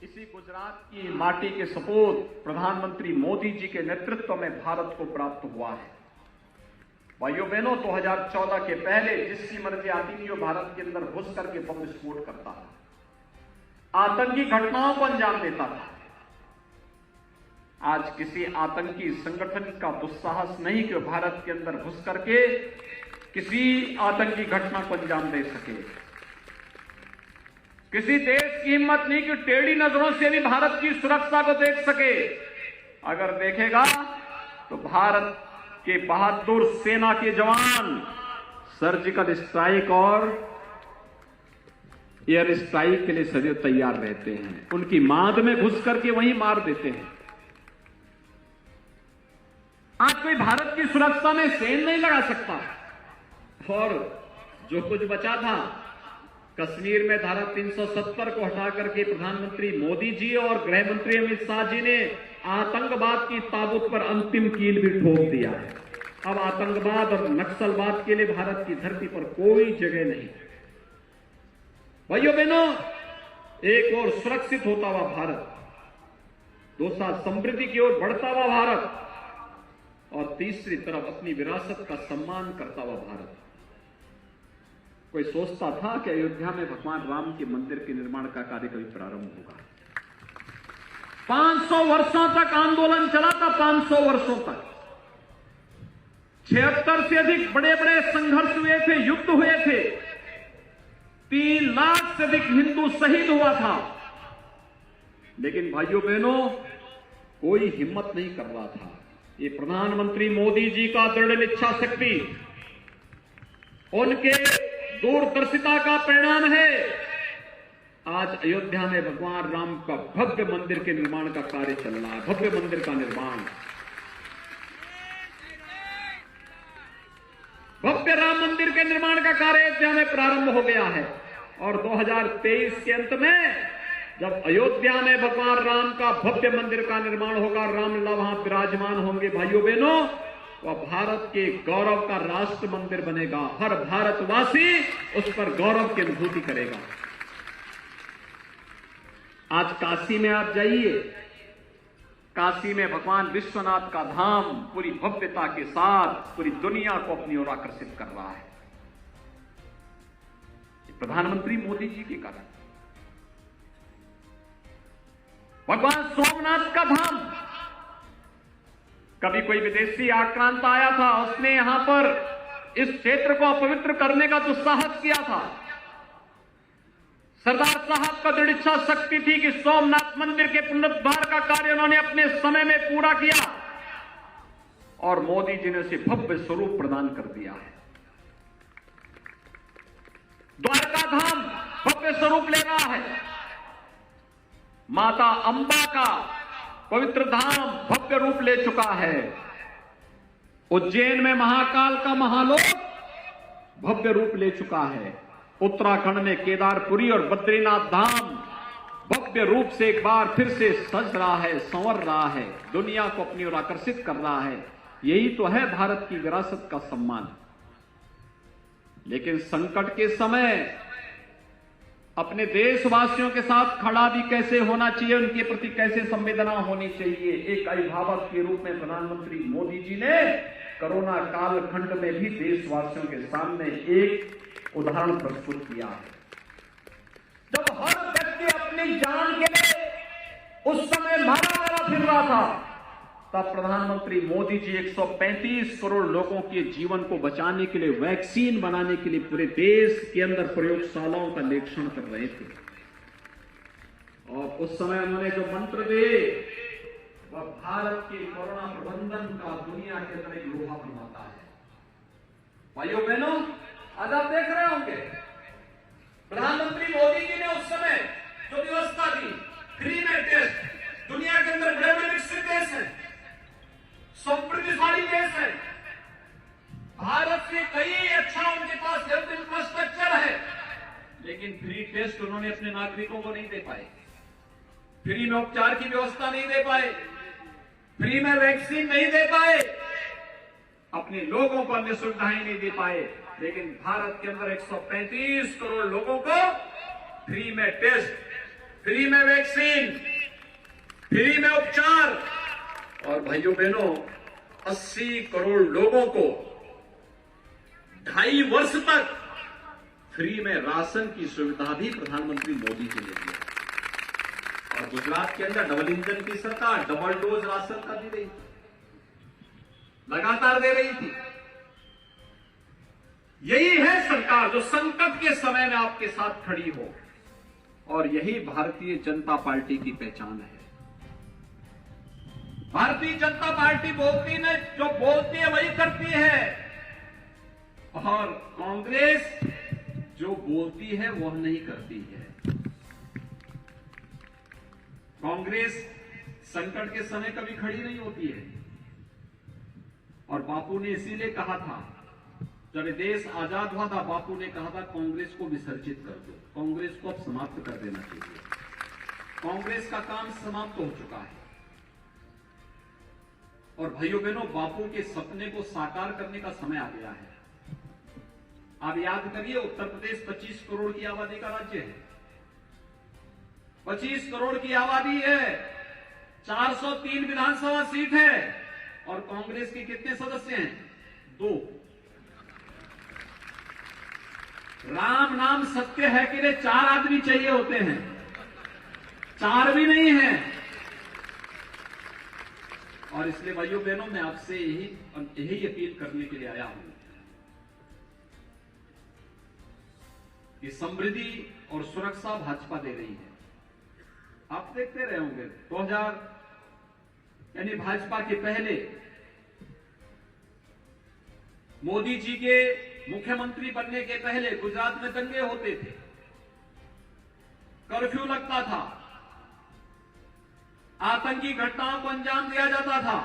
Speaker 6: इसी गुजरात की माटी के सपूत प्रधानमंत्री मोदी जी के नेतृत्व में भारत को प्राप्त हुआ है। भाइयों बहनों, 2014 के पहले जिसकी मर्जी आती थी वो भारत के अंदर घुस करके बम विस्फोट करता था, आतंकी घटनाओं को अंजाम देता था। आज किसी आतंकी संगठन का दुस्साहस नहीं कि भारत के अंदर घुस करके किसी आतंकी घटना को अंजाम दे सके। किसी देश की हिम्मत नहीं कि टेढ़ी नजरों से भी भारत की सुरक्षा को देख सके। अगर देखेगा तो भारत के बहादुर सेना के जवान सर्जिकल स्ट्राइक और एयर स्ट्राइक के लिए सदैव तैयार रहते हैं। उनकी मांद में घुस करके वहीं मार देते हैं। आज कोई भारत की सुरक्षा में सेंध नहीं लगा सकता। और जो कुछ बचा था, कश्मीर में धारा 370 को हटा करके प्रधानमंत्री मोदी जी और गृह मंत्री अमित शाह जी ने आतंकवाद की ताबूत पर अंतिम कील भी ठोक दिया है। अब आतंकवाद और नक्सलवाद के लिए भारत की धरती पर कोई जगह नहीं। भाइयों बहनों, एक और सुरक्षित होता हुआ भारत, दूसरा समृद्धि की ओर बढ़ता हुआ भारत, और तीसरी तरफ अपनी विरासत का सम्मान करता हुआ भारत। कोई सोचता था कि अयोध्या में भगवान राम के मंदिर के निर्माण का कार्य कभी प्रारंभ होगा? 500 वर्षों तक आंदोलन चला था। 500 वर्षों तक 76 से अधिक बड़े बड़े संघर्ष हुए थे, युद्ध हुए थे। 3 लाख से अधिक हिंदू शहीद हुआ था। लेकिन भाइयों बहनों, कोई हिम्मत नहीं कर रहा था। ये प्रधानमंत्री मोदी जी का दृढ़ इच्छा शक्ति, उनके दूरदर्शिता का परिणाम है। आज अयोध्या में भगवान राम का भव्य मंदिर के निर्माण का कार्य चल रहा है। भव्य मंदिर का निर्माण, भव्य राम मंदिर के निर्माण का कार्य अयोध्या में प्रारंभ हो गया है। और 2023 के अंत में जब अयोध्या में भगवान राम का भव्य मंदिर का निर्माण होगा, रामलला वहां विराजमान होंगे, भाइयों बहनों, वह भारत के गौरव का राष्ट्र मंदिर बनेगा। हर भारतवासी उस पर गौरव की अनुभूति करेगा। आज काशी में आप जाइए, काशी में भगवान विश्वनाथ का धाम पूरी भव्यता के साथ पूरी दुनिया को अपनी ओर आकर्षित कर रहा है। प्रधानमंत्री मोदी जी के कारण। भगवान सोमनाथ का धाम, कभी कोई विदेशी आक्रांत आया था, उसने यहां पर इस क्षेत्र को अपवित्र करने का जो साहस किया था, सरदार साहब का दृढ़ इच्छा शक्ति थी कि सोमनाथ मंदिर के पुनरुद्धार का कार्य उन्होंने अपने समय में पूरा किया और मोदी जी ने उसे भव्य स्वरूप प्रदान कर दिया है। द्वारका धाम भव्य स्वरूप ले रहा है। माता अंबा का पवित्र धाम भव्य रूप ले चुका है। उज्जैन में महाकाल का महालोक भव्य रूप ले चुका है। उत्तराखंड में केदारपुरी और बद्रीनाथ धाम भव्य रूप से एक बार फिर से सज रहा है, संवर रहा है, दुनिया को अपनी ओर आकर्षित कर रहा है। यही तो है भारत की विरासत का सम्मान। लेकिन संकट के समय अपने देशवासियों के साथ खड़ा भी कैसे होना चाहिए, उनके प्रति कैसे संवेदना होनी चाहिए, एक अभिभावक के रूप में प्रधानमंत्री मोदी जी ने कोरोना कालखंड में भी देशवासियों के सामने एक उदाहरण प्रस्तुत किया है। जब हर व्यक्ति अपनी जान के लिए उस समय मारा फिर रहा था, तब प्रधानमंत्री मोदी जी 135 करोड़ लोगों के जीवन को बचाने के लिए, वैक्सीन बनाने के लिए पूरे देश के अंदर प्रयोगशालाओं का निरीक्षण कर रहे थे। और उस समय उन्होंने जो मंत्र दिए वह भारत के कोरोना प्रबंधन का दुनिया के अंदर एक लोहा बनवाता है। भाइयों बहनों, आज आप देख रहे होंगे प्रधानमंत्री मोदी जी ने उस समय जो व्यवस्था दी, फ्री में टेस्ट, दुनिया के अंदर बड़े बड़े विकसित देश है, समृद्धिशाली देश है, भारत से कई अच्छा उनके पास हेल्थ इंफ्रास्ट्रक्चर है, लेकिन फ्री टेस्ट उन्होंने अपने नागरिकों को नहीं दे पाए, फ्री में उपचार की व्यवस्था नहीं दे पाए, फ्री में वैक्सीन नहीं दे पाए, अपने लोगों को अन्य सुविधाएं नहीं दे पाए। लेकिन भारत के अंदर 135 करोड़ लोगों को फ्री में टेस्ट, फ्री में वैक्सीन, फ्री में उपचार, और भाइयों बहनों 80 करोड़ लोगों को 2.5 वर्ष तक फ्री में राशन की सुविधा भी प्रधानमंत्री मोदी जी ने दी। और गुजरात के अंदर डबल इंजन की सरकार डबल डोज राशन का दे रही थी, लगातार दे रही थी। यही है सरकार जो संकट के समय में आपके साथ खड़ी हो, और यही भारतीय जनता पार्टी की पहचान है। भारतीय जनता पार्टी बोलती है, जो बोलती है वही करती है, और कांग्रेस जो बोलती है वह नहीं करती है। कांग्रेस संकट के समय कभी खड़ी नहीं होती है, और बापू ने इसीलिए कहा था, जब देश आजाद हुआ था, बापू ने कहा था कांग्रेस को विसर्जित कर दो, कांग्रेस को अब समाप्त कर देना चाहिए, कांग्रेस का काम समाप्त हो चुका है। और भाइयों बहनों, बापू के सपने को साकार करने का समय आ गया है। आप याद करिए, उत्तर प्रदेश 25 करोड़ की आबादी का राज्य है, 25 करोड़ की आबादी है, 403 विधानसभा सीट है, और कांग्रेस के कितने सदस्य हैं? 2। राम नाम सत्य है कि रे 4 आदमी चाहिए होते हैं, 4 भी नहीं है। और इसलिए भाइयों बहनों, मैं आपसे यही अपील करने के लिए आया हूं कि समृद्धि और सुरक्षा भाजपा दे रही है। आप देखते रहे होंगे 2000 यानी भाजपा के पहले मोदी जी के मुख्यमंत्री बनने के पहले गुजरात में दंगे होते थे, कर्फ्यू लगता था, आतंकी घटनाओं को अंजाम दिया जाता था।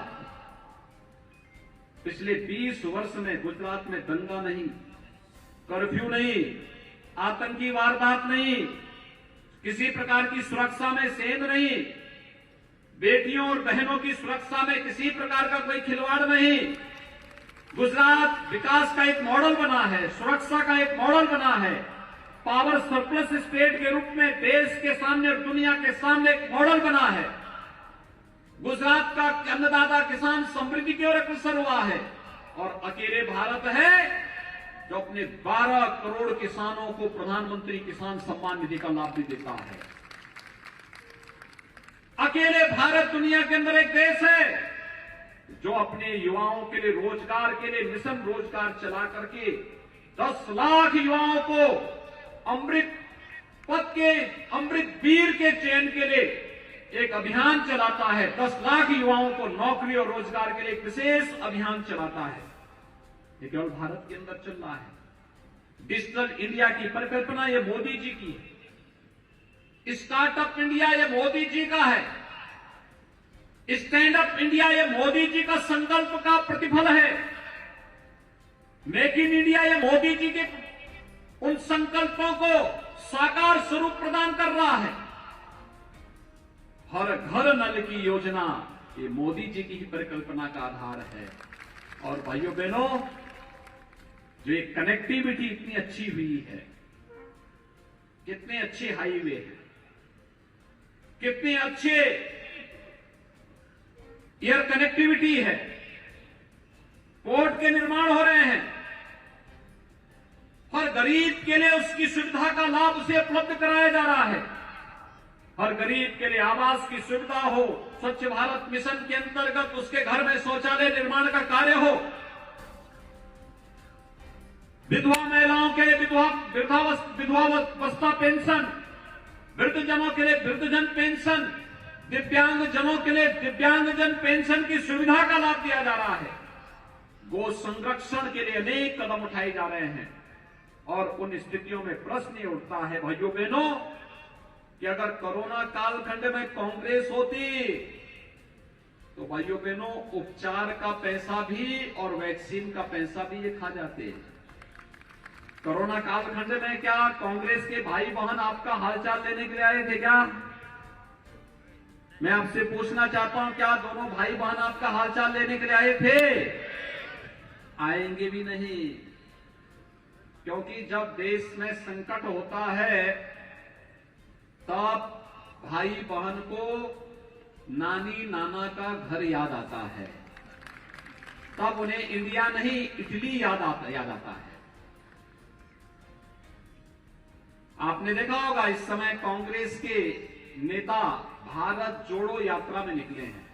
Speaker 6: पिछले 20 वर्ष में गुजरात में दंगा नहीं, कर्फ्यू नहीं, आतंकी वारदात नहीं, किसी प्रकार की सुरक्षा में सेंध नहीं, बेटियों और बहनों की सुरक्षा में किसी प्रकार का कोई खिलवाड़ नहीं। गुजरात विकास का एक मॉडल बना है, सुरक्षा का एक मॉडल बना है, पावर सरप्लस स्टेट के रूप में देश के सामने और दुनिया के सामने एक मॉडल बना है। गुजरात का अन्नदाता किसान समृद्धि की ओर अग्रसर हुआ है और अकेले भारत है जो अपने 12 करोड़ किसानों को प्रधानमंत्री किसान सम्मान निधि का लाभ भी देता है। अकेले भारत दुनिया के अंदर एक देश है जो अपने युवाओं के लिए रोजगार के लिए मिशन रोजगार चला करके 10 लाख युवाओं को अमृत पथ के अमृत वीर के चयन के लिए एक अभियान चलाता है। 10 लाख युवाओं को नौकरी और रोजगार के लिए एक विशेष अभियान चलाता है। ये केवल भारत के अंदर चल रहा है। डिजिटल इंडिया की परिकल्पना ये मोदी जी की है। स्टार्टअप इंडिया ये मोदी जी का है। स्टैंड अप इंडिया ये मोदी जी का संकल्प का प्रतिफल है। मेक इन इंडिया ये मोदी जी के उन संकल्पों को साकार स्वरूप प्रदान कर रहा है। हर घर नल की योजना ये मोदी जी की ही परिकल्पना का आधार है। और भाइयों बहनों, जो ये कनेक्टिविटी इतनी अच्छी हुई है, कितने अच्छे हाईवे हैं, कितने अच्छे एयर कनेक्टिविटी है, पोर्ट के निर्माण हो रहे हैं, हर गरीब के लिए उसकी सुविधा का लाभ उसे उपलब्ध कराया जा रहा है। हर गरीब के लिए आवास की सुविधा हो, स्वच्छ भारत मिशन के अंतर्गत उसके घर में शौचालय निर्माण का कार्य हो, विधवा महिलाओं के लिए विधवावस्था पेंशन, वृद्धजनों के लिए वृद्धजन पेंशन, दिव्यांगजनों के लिए दिव्यांगजन पेंशन की सुविधा का लाभ दिया जा रहा है। गो संरक्षण के लिए अनेक कदम उठाए जा रहे हैं। और उन स्थितियों में प्रश्न ये उठता है भाइयों बहनों कि अगर कोरोना कालखंड में कांग्रेस होती तो भाइयों बहनों उपचार का पैसा भी और वैक्सीन का पैसा भी ये खा जाते। कोरोना कालखंड में क्या कांग्रेस के भाई बहन आपका हालचाल लेने के लिए आए थे क्या? मैं आपसे पूछना चाहता हूं, क्या दोनों भाई बहन आपका हालचाल लेने के लिए आए थे? आएंगे भी नहीं, क्योंकि जब देश में संकट होता है तब भाई बहन को नानी नाना का घर याद आता है, तब उन्हें इंडिया नहीं इटली याद आता है। आपने देखा होगा इस समय कांग्रेस के नेता भारत जोड़ो यात्रा में निकले हैं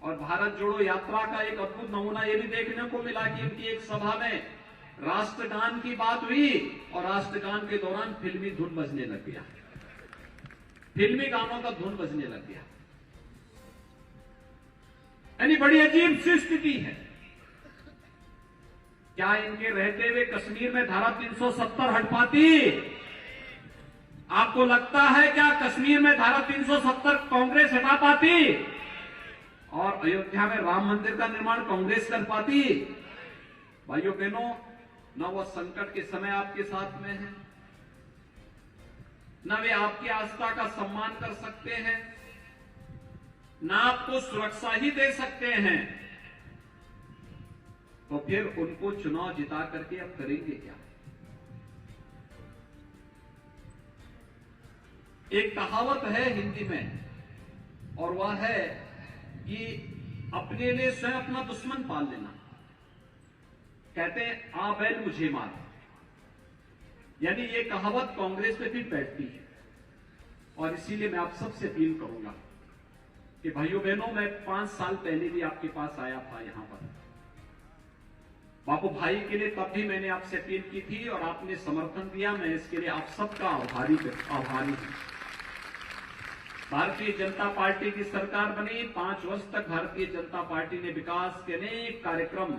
Speaker 6: और भारत जोड़ो यात्रा का एक अद्भुत नमूना यह भी देखने को मिला कि उनकी एक सभा में राष्ट्रगान की बात हुई और राष्ट्रगान के दौरान फिल्मी धुन बजने लग गया, फिल्मी गानों का धुन बजने लग गया। यानी बड़ी अजीब सी स्थिति है। क्या इनके रहते हुए कश्मीर में धारा 370 हट पाती? आपको लगता है क्या कश्मीर में धारा 370 कांग्रेस हटा पाती? और अयोध्या में राम मंदिर का निर्माण कांग्रेस कर पाती? भाइयों बहनों, न वह संकट के समय आपके साथ में है, न वे आपकी आस्था का सम्मान कर सकते हैं, न आपको सुरक्षा ही दे सकते हैं, तो फिर उनको चुनाव जिता करके अब करेंगे क्या? एक कहावत है हिंदी में और वह है कि अपने लिए स्वयं अपना दुश्मन पाल लेना। कहते हैं आ बैल मुझे मार। यानी ये कहावत कांग्रेस पे भी बैठती है और इसीलिए मैं आप सबसे अपील करूंगा कि भाइयों बहनों, मैं 5 साल पहले भी आपके पास आया था यहां पर बापू भाई के लिए, तब भी मैंने आपसे अपील की थी और आपने समर्थन दिया। मैं इसके लिए आप सबका आभारी हूं। भारतीय जनता पार्टी की सरकार बनी, 5 वर्ष तक भारतीय जनता पार्टी ने विकास के अनेक कार्यक्रम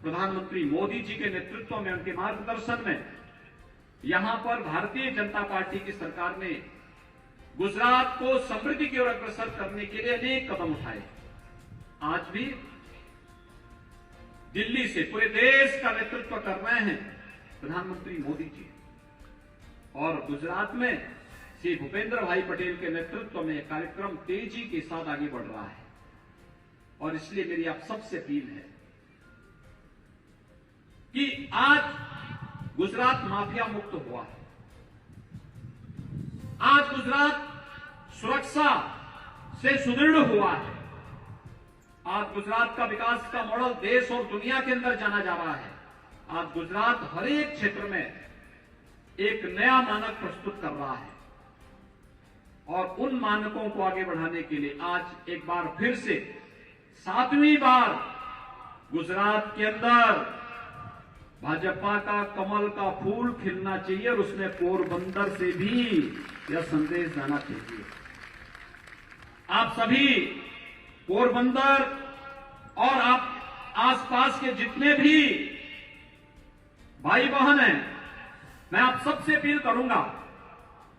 Speaker 6: प्रधानमंत्री मोदी जी के नेतृत्व में, उनके मार्गदर्शन में, यहां पर भारतीय जनता पार्टी की सरकार ने गुजरात को समृद्धि की ओर अग्रसर करने के लिए अनेक कदम उठाए। आज भी दिल्ली से पूरे देश का नेतृत्व कर रहे हैं प्रधानमंत्री मोदी जी और गुजरात में श्री भूपेंद्र भाई पटेल के नेतृत्व में कार्यक्रम तेजी के साथ आगे बढ़ रहा है। और इसलिए मेरी आप सबसे अपील है कि आज गुजरात माफिया मुक्त हुआ है। आज गुजरात सुरक्षा से सुदृढ़ हुआ है। आज गुजरात का विकास का मॉडल देश और दुनिया के अंदर जाना जा रहा है। आज गुजरात हर एक क्षेत्र में एक नया मानक प्रस्तुत कर रहा है और उन मानकों को आगे बढ़ाने के लिए आज एक बार फिर से 7वीं बार गुजरात के अंदर भाजपा का कमल का फूल खिलना चाहिए और उसमें पोरबंदर से भी यह संदेश जाना चाहिए। आप सभी पोरबंदर और आप आसपास के जितने भी भाई बहन हैं, मैं आप सबसे अपील करूंगा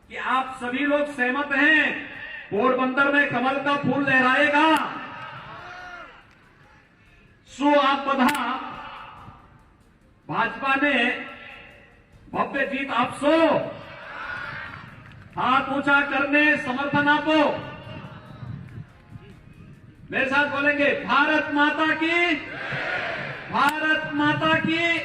Speaker 6: कि आप सभी लोग सहमत हैं पोरबंदर में कमल का फूल लहराएगा। सो आप बधा भाजपा ने भव्य जीत आपसो हाथ ऊंचा करने समर्थन आपो। मेरे साथ बोलेंगे भारत माता की, भारत माता की।